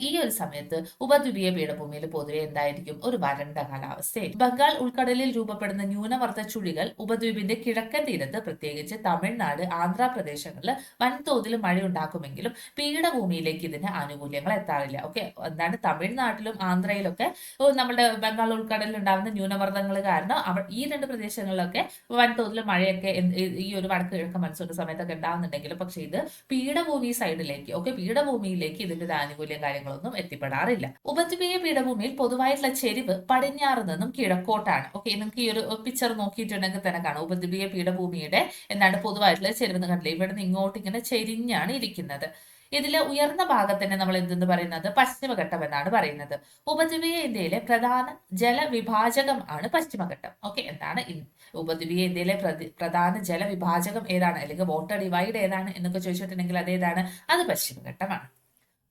Speaker 1: ഈ ഒരു സമയത്ത് ഉപദ്വീപീയ പീഠഭൂമിയിൽ പൊതുവെ എന്തായിരിക്കും, ഒരു വരണ്ട കാലാവസ്ഥയായിരിക്കും. ബംഗാൾ ഉൾക്കടലിൽ രൂപപ്പെടുന്ന ന്യൂനമർദ്ദ ചുഴികൾ ഉപദ്വീപിന്റെ കിഴക്കൻ തീരത്ത് പ്രത്യേകിച്ച് തമിഴ്നാട് ആന്ധ്രാപ്രദേശങ്ങളിൽ വൻതോതിൽ മഴയുണ്ടാക്കുമെങ്കിലും പീഠഭൂമിയിലേക്ക് ഇതിന് ആനുകൂല്യങ്ങൾ എത്താറില്ല. ഓക്കെ, എന്താണ്, തമിഴ്നാട്ടിലും ആന്ധ്രയിലൊക്കെ നമ്മുടെ ബംഗാൾ ഉൾക്കടലിൽ ഉണ്ടാകുന്ന ന്യൂനമർദ്ദങ്ങൾ കാരണം ഈ രണ്ട് പ്രദേശങ്ങളിലൊക്കെ വൻതോതിൽ മഴയൊക്കെ ഈ ഒരു വടക്ക് കിഴക്ക് മൺസൂൺ സമയത്തൊക്കെ ഉണ്ടാകുന്നുണ്ടെങ്കിലും പക്ഷെ ഇത് പീഠഭൂമി സൈഡിലേക്ക്, ഓക്കെ, പീഠഭൂമിയിലേക്ക് ഇതിന്റെ ഒരു ആനുകൂല്യം കാര്യങ്ങളൊന്നും എത്തിപ്പെടാറില്ല. ഉപദ്വീപീയ പീഠഭൂമിയിൽ പൊതുവായിട്ടുള്ള ചെരിവ് പടിഞ്ഞാറ് നിന്നും കിഴക്കോട്ടാണ്. ഓക്കെ, നിങ്ങൾക്ക് ഈ ഒരു പിക്ചർ നോക്കിയിട്ടുണ്ടെങ്കിൽ തന്നെ കാണാം, ഉപദ്വീപീയ പീഠഭൂമിയുടെ എന്താണ് പൊതുവായിട്ടുള്ള ചെരിവ് കണ്ടില്ലേ, ഇവിടെ നിന്ന് ഇങ്ങോട്ട് ഇങ്ങനെ ചെരിഞ്ഞാണ് ഇരിക്കുന്നത്. ഇതിലെ ഉയർന്ന ഭാഗത്തിനെ നമ്മൾ എന്തെന്ന് പറയുന്നത്, പശ്ചിമഘട്ടം എന്നാണ് പറയുന്നത്. ഉപദ്വീപീയ ഇന്ത്യയിലെ പ്രധാന ജലവിഭാജകം ആണ് പശ്ചിമഘട്ടം. ഓക്കെ, എന്താണ് ഉപദ്വീപീയ ഇന്ത്യയിലെ പ്രധാന ജലവിഭാജകം ഏതാണ്, അല്ലെങ്കിൽ വാട്ടർ ഡിവൈഡ് ഏതാണ് എന്നൊക്കെ ചോദിച്ചിട്ടുണ്ടെങ്കിൽ അതേതാണ്, അത് പശ്ചിമഘട്ടമാണ്.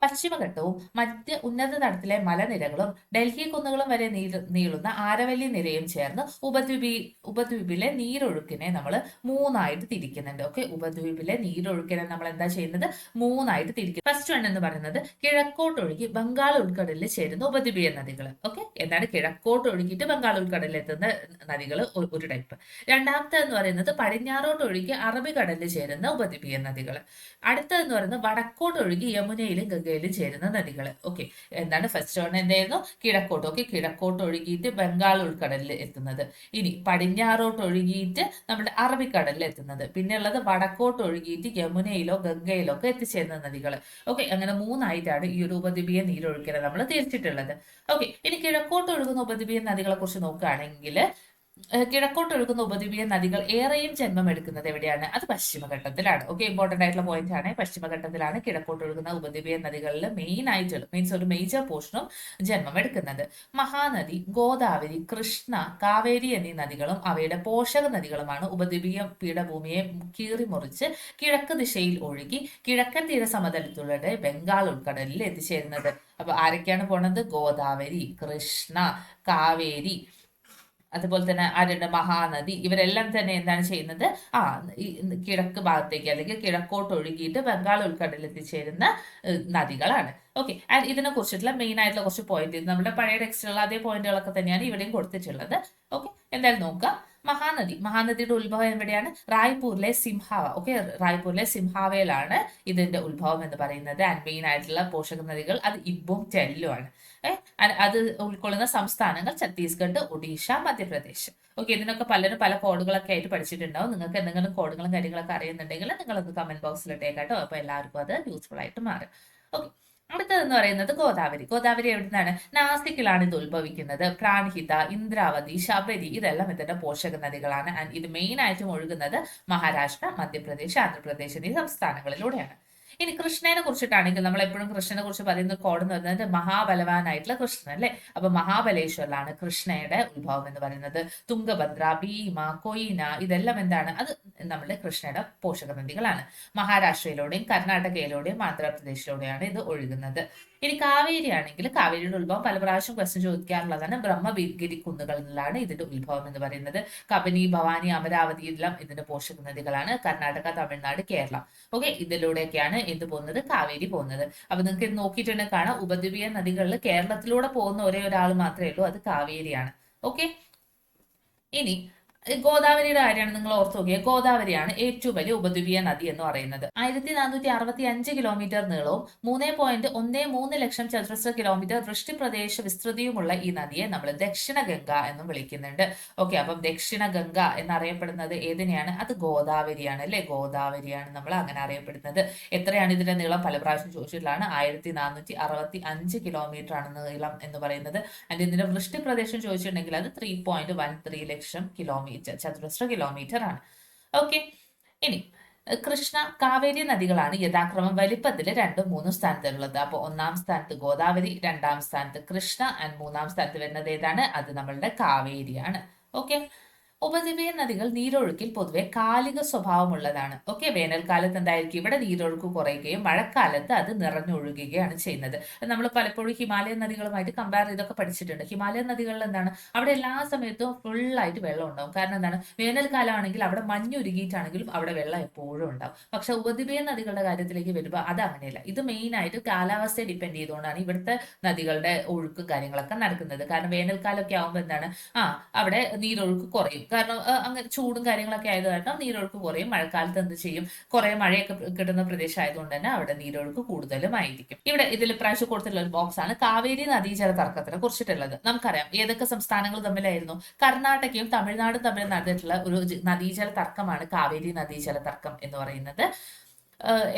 Speaker 1: പശ്ചിമഘട്ടവും മറ്റ് ഉന്നത തലത്തിലെ മലനിരകളും ഡൽഹി കുന്നുകളും വരെ നീളുന്ന ആരവല്ലി നിരയും ചേർന്ന് ഉപദ്വീപിലെ നീരൊഴുക്കിനെ നമ്മൾ മൂന്നായിട്ട് തിരിക്കുന്നുണ്ട്. ഓക്കെ, ഉപദ്വീപിലെ നീരൊഴുക്കിനെ നമ്മൾ എന്താ ചെയ്യുന്നത്? മൂന്നായിട്ട് തിരിക്കും. ഫസ്റ്റ് വൺ എന്ന് പറയുന്നത് കിഴക്കോട്ടൊഴുകി ബംഗാൾ ഉൾക്കടലിൽ ചേരുന്ന ഉപദ്വീപീയ നദികൾ. ഓക്കെ, എന്താണ് കിഴക്കോട്ട് ഒഴുകിയിട്ട് ബംഗാൾ ഉൾക്കടലിൽ എത്തുന്ന നദികൾ ഒരു ടൈപ്പ്. രണ്ടാമത്തെ എന്ന് പറയുന്നത് പടിഞ്ഞാറോട്ട് ഒഴുകി അറബിക്കടലിൽ ചേരുന്ന ഉപദ്വീപീയ നദികൾ. അടുത്തതെന്ന് പറയുന്നത് വടക്കോട്ട് ഒഴുകി യമുനയിലും ഗംഗയിലും ചേരുന്ന നദികൾ. ഓക്കെ, എന്താണ് ഫസ്റ്റ് വൺ എന്തായിരുന്നു? കിഴക്കോട്ട്. ഓക്കെ, കിഴക്കോട്ട് ഒഴുകിയിട്ട് ബംഗാൾ ഉൾക്കടലിൽ എത്തുന്നത്. ഇനി പടിഞ്ഞാറോട്ട് ഒഴുകിയിട്ട് നമ്മുടെ അറബിക്കടലിൽ എത്തുന്നത്. പിന്നെ ഉള്ളത് വടക്കോട്ട് ഒഴുകിയിട്ട് യമുനയിലോ ഗംഗയിലോ ഒക്കെ എത്തിച്ചേരുന്ന നദികൾ. ഓക്കെ, അങ്ങനെ മൂന്നായിട്ടാണ് ഈ ഒരു ഉപദ്വീപീയ നീരൊഴുക്കിനെ നമ്മൾ തിരിച്ചിട്ടുള്ളത്. ഓക്കെ, ഇനി കിഴക്കോട്ട് ഒഴുകുന്ന ഉപദ്വീപീയ നദികളെ കുറിച്ച് നോക്കുകയാണെങ്കിൽ കിഴക്കോട്ട് ഒഴുകുന്ന ഉപദ്വീപീയ നദികൾ ഏറെയും ജന്മം എടുക്കുന്നത് എവിടെയാണ്? അത് പശ്ചിമഘട്ടത്തിലാണ്. ഓക്കെ, ഇമ്പോർട്ടന്റ് ആയിട്ടുള്ള പോയിന്റ് ആണ്. പശ്ചിമഘട്ടത്തിലാണ് കിഴക്കോട്ട് ഒഴുകുന്ന ഉപദ്വീപീയ നദികളിൽ മെയിൻ ആയിട്ട് മീൻസ് ഒരു മേജർ പോർഷനും ജന്മം എടുക്കുന്നത്. മഹാനദി, ഗോദാവരി, കൃഷ്ണ, കാവേരി എന്നീ നദികളും അവയുടെ പോഷക നദികളുമാണ് ഉപദ്വീപീയ പീഠഭൂമിയെ കീറി മുറിച്ച് കിഴക്ക് ദിശയിൽ ഒഴുകി കിഴക്കൻ തീരസമതലത്തിലൂടെ ബംഗാൾ ഉൾക്കടലിൽ എത്തിച്ചേരുന്നത്. അപ്പൊ ആരൊക്കെയാണ് പോണത്? ഗോദാവരി, കൃഷ്ണ, കാവേരി, അതുപോലെ തന്നെ ആരുടെ മഹാനദി, ഇവരെല്ലാം തന്നെ എന്താണ് ചെയ്യുന്നത്? ഈ കിഴക്ക് ഭാഗത്തേക്ക് അല്ലെങ്കിൽ കിഴക്കോട്ട് ഒഴുകിയിട്ട് ബംഗാൾ ഉൾക്കടലിൽ എത്തിച്ചേരുന്ന നദികളാണ്. ഓക്കെ, ആൻഡ് ഇതിനെ കുറിച്ചിട്ടുള്ള മെയിൻ ആയിട്ടുള്ള കുറച്ച് പോയിന്റ് നമ്മുടെ പഴയ ടെക്സ്റ്റിലുള്ള അതേ പോയിന്റുകളൊക്കെ തന്നെയാണ് ഇവിടെയും കൊടുത്തിട്ടുള്ളത്. ഓക്കെ, എന്തായാലും നോക്കാം. മഹാനദിയുടെ ഉത്ഭവം എവിടെയാണ്? റായ്പൂരിലെ സിംഹാവ. ഓക്കെ, റായ്പൂരിലെ സിംഹാവയിലാണ് ഇതിന്റെ ഉത്ഭവം എന്ന് പറയുന്നത്. ആൻഡ് മെയിൻ ആയിട്ടുള്ള പോഷക നദികൾ അത് ഇബും ടെല്ലും ആണ്. അത് ഉൾക്കൊള്ളുന്ന സംസ്ഥാനങ്ങൾ ഛത്തീസ്ഗഡ്, ഒഡീഷ, മധ്യപ്രദേശ്. ഓക്കെ, ഇതിനൊക്കെ പലരും പല കോഡുകളൊക്കെ ആയിട്ട് പഠിച്ചിട്ടുണ്ടാവും. നിങ്ങൾക്ക് എന്തെങ്കിലും കോഡുകളും കാര്യങ്ങളൊക്കെ അറിയുന്നുണ്ടെങ്കിൽ നിങ്ങളത് കമന്റ് ബോക്സിൽ ഇട്ടേക്കാട്ടോ. അപ്പൊ എല്ലാവർക്കും അത് യൂസ്ഫുൾ ആയിട്ട് മാറും. ഓക്കെ, അടുത്തതെന്ന് പറയുന്നത് ഗോദാവരി. ഗോദാവരി എവിടുന്നാണ്? നാസിക്കിലാണ് ഇത് ഉത്ഭവിക്കുന്നത്. പ്രാൺഹിത, ഇന്ദ്രാവതി, ശബരി ഇതെല്ലാം ഇതിന്റെ പോഷക നദികളാണ്. ആൻഡ് ഇത് മെയിൻ ആയിട്ടും ഒഴുകുന്നത് മഹാരാഷ്ട്ര, മധ്യപ്രദേശ്, ആന്ധ്രാപ്രദേശ് എന്നീ സംസ്ഥാനങ്ങളിലൂടെയാണ്. ഇനി കൃഷ്ണനെ കുറിച്ചിട്ടാണെങ്കിൽ നമ്മൾ എപ്പോഴും കൃഷ്ണനെ കുറിച്ച് പറയുന്ന കോഡ് എന്ന് പറയുന്നത് മഹാബലവാനായിട്ടുള്ള കൃഷ്ണൻ അല്ലെ. അപ്പൊ മഹാബലേശ്വറിലാണ് കൃഷ്ണയുടെ ഉത്ഭവം എന്ന് പറയുന്നത്. തുംഗഭദ്ര, ഭീമ, കൊയ്ന ഇതെല്ലാം എന്താണ്? അത് നമ്മുടെ കൃഷ്ണയുടെ പോഷക നദികളാണ്. മഹാരാഷ്ട്രയിലൂടെയും കർണാടകയിലൂടെയും ആന്ധ്രാപ്രദേശിലൂടെയാണ് ഇത് ഒഴുകുന്നത്. ഇനി കാവേരി ആണെങ്കിൽ കാവേരിയുടെ ഉത്ഭവം പല പ്രാവശ്യം ക്വസ്റ്റ്യൻ ചോദിക്കാറുള്ളതാണ്. ബ്രഹ്മഗിരി കുന്നുകളിലാണ് ഇതിന്റെ ഉത്ഭവം എന്ന് പറയുന്നത്. കബനി, ഭവാനി, അമരാവതി എല്ലാം ഇതിന്റെ പോഷക നദികളാണ്. കർണാടക, തമിഴ്നാട്, കേരളം. ഓക്കെ, ഇതിലൂടെയൊക്കെയാണ് എന്ത് പോകുന്നത്? കാവേരി പോകുന്നത്. അപ്പൊ നിങ്ങൾക്ക് ഇത് നോക്കിയിട്ടുണ്ടെങ്കിൽ കാണാം, ഉപദ്വീപീയ നദികളിൽ കേരളത്തിലൂടെ പോകുന്ന ഒരേ ഒരാൾ മാത്രമേ ഉള്ളൂ, അത് കാവേരിയാണ്. ഓക്കെ, ഇനി ഗോദാവരിയുടെ കാര്യമാണ് നിങ്ങൾ ഓർത്ത് നോക്കിയത്. ഗോദാവരിയാണ് ഏറ്റവും വലിയ ഉപദ്വീപീയ നദി എന്ന് പറയുന്നത്. 1465 കിലോമീറ്റർ നീളവും 3.13 ലക്ഷം ചതുരശ്ര കിലോമീറ്റർ വൃഷ്ടിപ്രദേശ വിസ്തൃതിയുമുള്ള ഈ നദിയെ നമ്മൾ ദക്ഷിണ ഗംഗ എന്നും വിളിക്കുന്നുണ്ട്. ഓക്കെ, അപ്പം ദക്ഷിണ ഗംഗ എന്നറിയപ്പെടുന്നത് ഏതിനെയാണ്? അത് ഗോദാവരിയാണ് അല്ലെ. ഗോദാവരിയാണ് നമ്മൾ അങ്ങനെ അറിയപ്പെടുന്നത്. എത്രയാണ് ഇതിന്റെ നീളം? പല പ്രാവശ്യം ചോദിച്ചിട്ടുള്ളതാണ്. 1465 കിലോമീറ്റർ ആണ് നീളം എന്ന് പറയുന്നത്. ആൻഡ് ഇതിന്റെ വൃഷ്ടിപ്രദേശം ചോദിച്ചിട്ടുണ്ടെങ്കിൽ അത് 3.13 ലക്ഷം ചതുരശ്ര കിലോമീറ്റർ ആണ്. ഓക്കെ, ഇനി കൃഷ്ണ, കാവേരി നദികളാണ് യഥാക്രമം വലിപ്പത്തിൽ 2, 3 സ്ഥാനത്തുള്ളത്. അപ്പോൾ 1-ാം സ്ഥാനത്ത് ഗോദാവരി, 2-ാം സ്ഥാനത്ത് കൃഷ്ണ ആൻഡ് 3-ാം സ്ഥാനത്ത് വരുന്നത് ഏതാണ്? അത് നമ്മളുടെ കാവേരിയാണ്. ഓക്കെ, ഉപദ്വീപീയ നദികൾ നീരൊഴുക്കിൽ പൊതുവെ കാലിക സ്വഭാവമുള്ളതാണ്. ഓക്കെ, വേനൽക്കാലത്ത് എന്തായിരിക്കും? ഇവിടെ നീരൊഴുക്ക് കുറയുകയും മഴക്കാലത്ത് അത് നിറഞ്ഞൊഴുകുകയാണ് ചെയ്യുന്നത്. നമ്മൾ പലപ്പോഴും ഹിമാലയൻ നദികളുമായിട്ട് കമ്പയർ ചെയ്തൊക്കെ പഠിച്ചിട്ടുണ്ട്. ഹിമാലയൻ നദികളിൽ എന്താണ്? അവിടെ എല്ലാ സമയത്തും ഫുള്ളായിട്ട് വെള്ളം ഉണ്ടാവും. കാരണം എന്താണ്? വേനൽക്കാലമാണെങ്കിൽ അവിടെ മഞ്ഞുരുകിയിട്ടാണെങ്കിലും അവിടെ വെള്ളം എപ്പോഴും ഉണ്ടാവും. പക്ഷെ ഉപദ്വീപീയ നദികളുടെ കാര്യത്തിലേക്ക് വരുമ്പോൾ അത് അങ്ങനെയല്ല. ഇത് മെയിൻ ആയിട്ട് കാലാവസ്ഥയെ ഡിപ്പെൻഡ് ചെയ്തുകൊണ്ടാണ് ഇവിടുത്തെ നദികളുടെ ഒഴുക്ക് കാര്യങ്ങളൊക്കെ നടക്കുന്നത്. കാരണം വേനൽക്കാലമൊക്കെ ആകുമ്പോൾ എന്താണ്? അവിടെ നീരൊഴുക്ക് കുറയും. കാരണം അങ്ങനെ ചൂടും കാര്യങ്ങളൊക്കെ ആയത് കാരണം നീരൊഴുക്ക് കുറയും. മഴക്കാലത്ത് എന്ത് ചെയ്യും? കുറെ മഴയൊക്കെ കിട്ടുന്ന പ്രദേശം ആയതുകൊണ്ട് തന്നെ അവിടെ നീരൊഴുക്ക് കൂടുതലും ആയിരിക്കും. ഇവിടെ ഇതിൽ പ്രാവശ്യം കൊടുത്തിട്ടുള്ള ഒരു ബോക്സ് ആണ് കാവേരി നദീജല തർക്കത്തിനെ കുറിച്ചിട്ടുള്ളത്. നമുക്കറിയാം ഏതൊക്കെ സംസ്ഥാനങ്ങൾ തമ്മിലായിരുന്നു? കർണാടകയും തമിഴ്നാടും തമ്മിൽ നടന്നിട്ടുള്ള ഒരു നദീജല തർക്കമാണ് കാവേരി നദീജല തർക്കം എന്ന് പറയുന്നത്.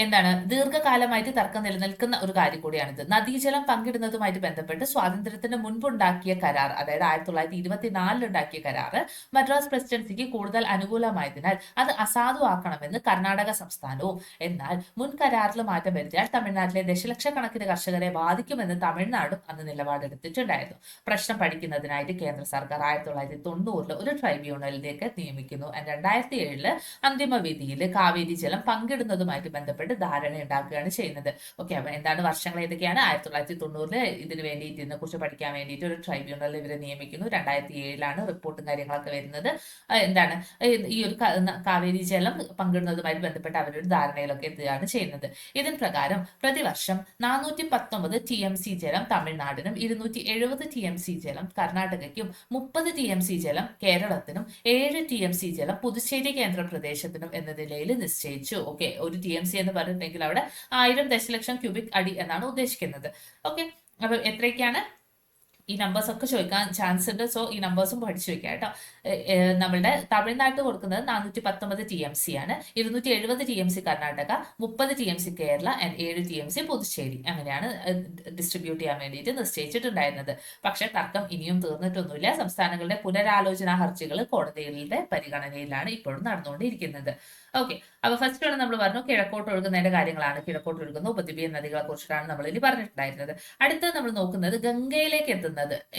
Speaker 1: എന്താണ്? ദീർഘകാലമായിട്ട് തർക്കം നിലനിൽക്കുന്ന ഒരു കാര്യം കൂടിയാണിത്. നദീജലം പങ്കിടുന്നതുമായിട്ട് ബന്ധപ്പെട്ട് സ്വാതന്ത്ര്യത്തിന് മുൻപുണ്ടാക്കിയ കരാർ, അതായത് 1924 ഉണ്ടാക്കിയ കരാർ മദ്രാസ് പ്രസിഡൻസിക്ക് കൂടുതൽ അനുകൂലമായതിനാൽ അത് അസാധുവാക്കണമെന്ന് കർണാടക സംസ്ഥാനവും, എന്നാൽ മുൻ കരാറിൽ മാറ്റം വരുത്തിയാൽ തമിഴ്നാട്ടിലെ ദശലക്ഷക്കണക്കിന് കർഷകരെ ബാധിക്കുമെന്ന് തമിഴ്നാടും അന്ന് നിലപാടെടുത്തിട്ടുണ്ടായിരുന്നു. പ്രശ്നം പഠിക്കുന്നതിനായിട്ട് കേന്ദ്ര സർക്കാർ 1990 ഒരു ട്രൈബ്യൂണലിലേക്ക് നിയമിക്കുന്നു. 2007 അന്തിമ വിധിയിൽ കാവേരി ജലം പങ്കിടുന്നതുമായിട്ട് ബന്ധപ്പെട്ട് ധാരണ ഉണ്ടാക്കുകയാണ് ചെയ്യുന്നത്. ഓക്കെ, അപ്പൊ എന്താണ് വർഷങ്ങൾ ഏതൊക്കെയാണ്? 1990 ഇതിന് വേണ്ടിയിട്ട് ഇതിനെക്കുറിച്ച് പഠിക്കാൻ വേണ്ടിയിട്ട് ഒരു ട്രൈബ്യൂണൽ ഇവരെ നിയമിക്കുന്നു. 2007 റിപ്പോർട്ടും കാര്യങ്ങളൊക്കെ വരുന്നത്. എന്താണ് ഈ ഒരു കാവേരി ജലം പങ്കിടുന്നതുമായി ബന്ധപ്പെട്ട് അവരൊരു ധാരണയിലൊക്കെ എത്തുകയാണ് ചെയ്യുന്നത്. ഇതിൻ പ്രകാരം പ്രതിവർഷം 419 TMC ജലം തമിഴ്നാടിനും 270 TMC ജലം കർണാടകയ്ക്കും 30 TMC ജലം കേരളത്തിനും 7 TMC ജലം പുതുച്ചേരി കേന്ദ്രപ്രദേശത്തിനും എന്ന നിലയിൽ നിശ്ചയിച്ചു. ഓക്കെ, ഒരു TMC എന്ന് പറഞ്ഞിട്ടുണ്ടെങ്കിൽ അവിടെ 1000 ദശലക്ഷം ക്യൂബിക് അടി എന്നാണ് ഉദ്ദേശിക്കുന്നത്. ഓക്കെ, അപ്പൊ എത്രയൊക്കെയാണ്? ഈ നമ്പേഴ്സ് ഒക്കെ ചോദിക്കാൻ ചാൻസ് ഉണ്ട്. സോ ഈ നമ്പേഴ്സും പഠിച്ചു വെക്കാം കേട്ടോ. നമ്മളുടെ തമിഴ്നാട്ടിൽ കൊടുക്കുന്നത് 419 TMC ആണ്, 270 TMC Karnataka, 30 TMC Kerala and 7 TMC Puducherry. അങ്ങനെയാണ് ഡിസ്ട്രിബ്യൂട്ട് ചെയ്യാൻ വേണ്ടിയിട്ട് നിശ്ചയിച്ചിട്ടുണ്ടായിരുന്നത്. പക്ഷെ തർക്കം ഇനിയും തീർന്നിട്ടൊന്നുമില്ല. സംസ്ഥാനങ്ങളുടെ പുനരാലോചനാ ഹർജികൾ കോടതികളുടെ പരിഗണനയിലാണ് ഇപ്പോഴും നടന്നുകൊണ്ടിരിക്കുന്നത്. ഓക്കെ, അപ്പൊ ഫസ്റ്റ് ആണ് നമ്മൾ പറഞ്ഞു കിഴക്കോട്ട് ഒഴുകുന്നതിന്റെ കാര്യങ്ങളാണ്. കിഴക്കോട്ട് ഒഴുകുന്ന ഉപദ്വീപീയ നദികളെ കുറിച്ചിട്ടാണ് നമ്മൾ ഇനി പറഞ്ഞിട്ടുണ്ടായിരുന്നത്. അടുത്തത് നമ്മൾ നോക്കുന്നത് ഗംഗയിലേക്ക് എത്തുന്നത്.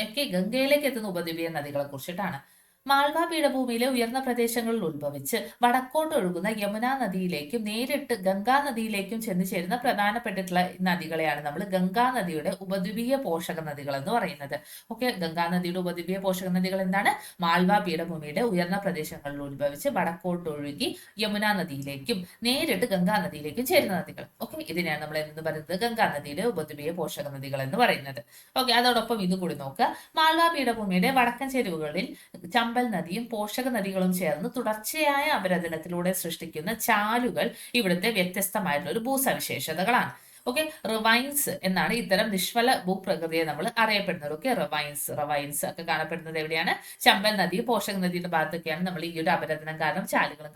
Speaker 1: ഓക്കെ, ഗംഗയിലേക്ക് എത്തുന്ന ഉപദ്വീപീയ നദികളെ കുറിച്ചിട്ടാണ്. മാൾവ പീഠഭൂമിയിലെ ഉയർന്ന പ്രദേശങ്ങളിൽ ഉത്ഭവിച്ച് വടക്കോട്ട് ഒഴുകുന്ന യമുന നദിയിലേക്കും നേരിട്ട് ഗംഗാ നദിയിലേക്കും ചെന്ന് ചേരുന്ന പ്രധാനപ്പെട്ടിട്ടുള്ള നദികളെയാണ് നമ്മൾ ഗംഗാ നദിയുടെ ഉപദ്വീപീയ പോഷക നദികൾ എന്ന് പറയുന്നത്. ഓക്കെ, ഗംഗാ നദിയുടെ ഉപദ്വീപീയ പോഷക നദികൾ എന്താണ്? മാൾവ പീഠഭൂമിയുടെ ഉയർന്ന പ്രദേശങ്ങളിൽ ഉത്ഭവിച്ച് വടക്കോട്ട് ഒഴുകി യമുന നദിയിലേക്കും നേരിട്ട് ഗംഗാ നദിയിലേക്കും ചേരുന്ന നദികൾ. ഓക്കെ, ഇതിനെയാണ് നമ്മൾ എന്ന് പറയുന്നത് ഗംഗാ നദിയുടെ ഉപദ്വീപീയ പോഷക നദികൾ എന്ന് പറയുന്നത്. ഓക്കെ, അതോടൊപ്പം ഇത് കൂടി നോക്കുക. മാൾവ പീഠഭൂമിയുടെ വടക്കൻ ചെരുവുകളിൽ ചമ്പൽ നദിയും പോഷക നദികളും ചേർന്ന് തുടർച്ചയായ അപരദനത്തിലൂടെ സൃഷ്ടിക്കുന്ന ചാലുകൾ ഇവിടുത്തെ വ്യത്യസ്തമായിട്ടുള്ള ഒരു ഭൂസവിശേഷതകളാണ്. ഓക്കെ, റിവൈൻസ് എന്നാണ് ഇത്തരം നിഷ്ഫല ഭൂപ്രകൃതിയെ നമ്മൾ അറിയപ്പെടുന്നത്. ഓക്കെ, റിവൈൻസ് ഒക്കെ കാണപ്പെടുന്നത് എവിടെയാണ്? ചമ്പൽ നദി, പോഷക നദിയുടെ ഭാഗത്തൊക്കെയാണ് നമ്മൾ ഈ ഒരു അപരദനം കാരണം ചാലുകളും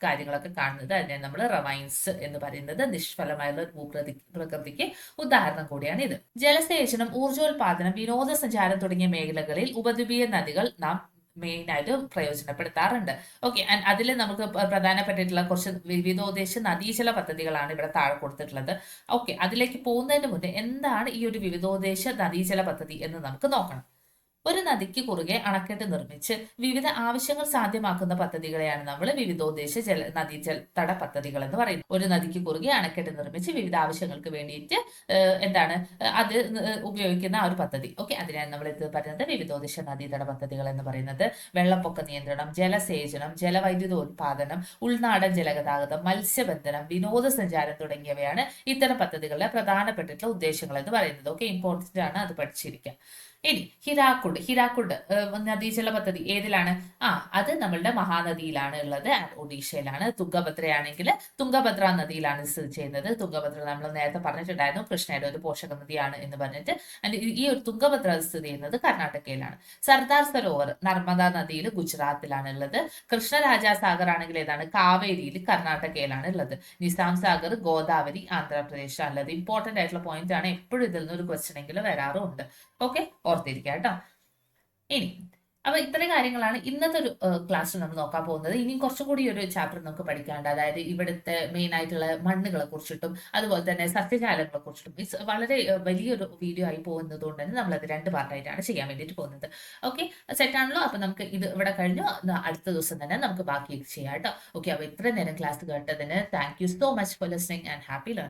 Speaker 1: കാര്യങ്ങളൊക്കെ കാണുന്നത്. അതിനെ നമ്മൾ റിവൈൻസ് എന്ന് പറയുന്നത്. നിഷ്ഫലമായുള്ള ഒരു പ്രകൃതിക്ക് ഉദാഹരണം കൂടിയാണ് ഇത്. ജലസേചനം, ഊർജോൽപാദനം, വിനോദസഞ്ചാരം തുടങ്ങിയ മേഖലകളിൽ ഉപദ്വീപീയ നദികൾ നാം മെയിൻ ആയിട്ട് പ്രയോജനപ്പെടുത്താറുണ്ട്. ഓക്കെ, ആൻഡ് അതിൽ നമുക്ക് പ്രധാനപ്പെട്ടിട്ടുള്ള കുറച്ച് വിവിധോദ്ദേശ നദീജല പദ്ധതികളാണ് ഇവിടെ താഴെ കൊടുത്തിട്ടുള്ളത്. ഓക്കെ, അതിലേക്ക് പോകുന്നതിന് മുന്നേ എന്താണ് ഈ ഒരു വിവിധോദ്ദേശ നദീജല പദ്ധതി എന്ന് നമുക്ക് നോക്കണം. ഒരു നദിക്ക് കുറുകെ അണക്കെട്ട് നിർമ്മിച്ച് വിവിധ ആവശ്യങ്ങൾ സാധ്യമാക്കുന്ന പദ്ധതികളെയാണ് നമ്മൾ വിവിധോദ്ദേശ നദീജല തട പദ്ധതികൾ എന്ന് പറയുന്നത്. ഒരു നദിക്ക് കുറുകെ അണക്കെട്ട് നിർമ്മിച്ച് വിവിധ ആവശ്യങ്ങൾക്ക് വേണ്ടിയിട്ട് എന്താണ് അത് ഉപയോഗിക്കുന്ന ആ ഒരു പദ്ധതി. ഓക്കെ, അതിനാണ് നമ്മൾ ഇത് പറയുന്നത് വിവിധോദ്ദേശ നദീതട പദ്ധതികൾ എന്ന് പറയുന്നത്. വെള്ളപ്പൊക്ക നിയന്ത്രണം, ജലസേചനം, ജലവൈദ്യുതോൽപാദനം, ഉൾനാടൻ ജലഗതാഗതം, മത്സ്യബന്ധനം, വിനോദസഞ്ചാരം തുടങ്ങിയവയാണ് ഇത്തരം പദ്ധതികളുടെ പ്രധാനപ്പെട്ടിട്ടുള്ള ഉദ്ദേശങ്ങൾ എന്ന് പറയുന്നത്. ഓക്കെ, ഇമ്പോർട്ടന്റ് ആണ്, അത് പഠിച്ചിരിക്കാം. ഇനി ഹിരാക്കുഡ് നദീജല പദ്ധതി ഏതിലാണ്? അത് നമ്മളുടെ മഹാനദിയിലാണ് ഉള്ളത്, ഒഡീഷയിലാണ്. തുംഗഭദ്രയാണെങ്കിൽ തുംഗഭദ്ര നദിയിലാണ് സ്ഥിതി ചെയ്യുന്നത്. തുംഗഭദ്ര നമ്മൾ നേരത്തെ പറഞ്ഞിട്ടുണ്ടായിരുന്നു കൃഷ്ണയുടെ ഒരു പോഷക നദിയാണ് എന്ന് പറഞ്ഞിട്ട്. ഈ ഒരു തുംഗഭദ്ര സ്ഥിതി ചെയ്യുന്നത് കർണാടകയിലാണ്. സർദാർ സരോവർ നർമ്മദ നദിയിൽ ഗുജറാത്തിലാണ് ഉള്ളത്. കൃഷ്ണരാജാസാഗർ ആണെങ്കിൽ ഏതാണ്? കാവേരിയിൽ കർണാടകയിലാണ് ഉള്ളത്. നിസാം സാഗർ ഗോദാവരി ആന്ധ്രാപ്രദേശിലാണ് ഉള്ളത്. ഇമ്പോർട്ടന്റ് ആയിട്ടുള്ള പോയിന്റ് ആണ്, എപ്പോഴും ഇതിൽ നിന്ന് ഒരു ക്വസ്റ്റൻ എങ്കിലും വരാറുമുണ്ട്. ഓക്കെ, ഓർത്തിരിക്കുക കേട്ടോ. ഇനി അപ്പൊ ഇത്രയും കാര്യങ്ങളാണ് ഇന്നത്തെ ഒരു ക്ലാസ്സിൽ നമ്മൾ നോക്കാൻ പോകുന്നത്. ഇനി കുറച്ചും കൂടി ഒരു ചാപ്റ്റർ നമുക്ക് പഠിക്കാനുണ്ട്. അതായത് ഇവിടുത്തെ മെയിൻ ആയിട്ടുള്ള മണ്ണുകളെ കുറിച്ചിട്ടും അതുപോലെ തന്നെ സസ്യജാലങ്ങളെ കുറിച്ചിട്ടും വളരെ വലിയൊരു വീഡിയോ ആയി പോകുന്നത് കൊണ്ട് തന്നെ നമ്മളത് 2 പാർട്ടായിട്ടാണ് ചെയ്യാൻ വേണ്ടിയിട്ട് പോകുന്നത്. ഓക്കെ, സെറ്റ് ആണല്ലോ? അപ്പൊ നമുക്ക് ഇത് ഇവിടെ കഴിഞ്ഞു. അടുത്ത ദിവസം തന്നെ നമുക്ക് ബാക്കി ചെയ്യാം കേട്ടോ. ഓക്കെ, അപ്പൊ ഇത്രയും നേരം ക്ലാസ് കേട്ടതിന് thank you so much for listening and happy learning.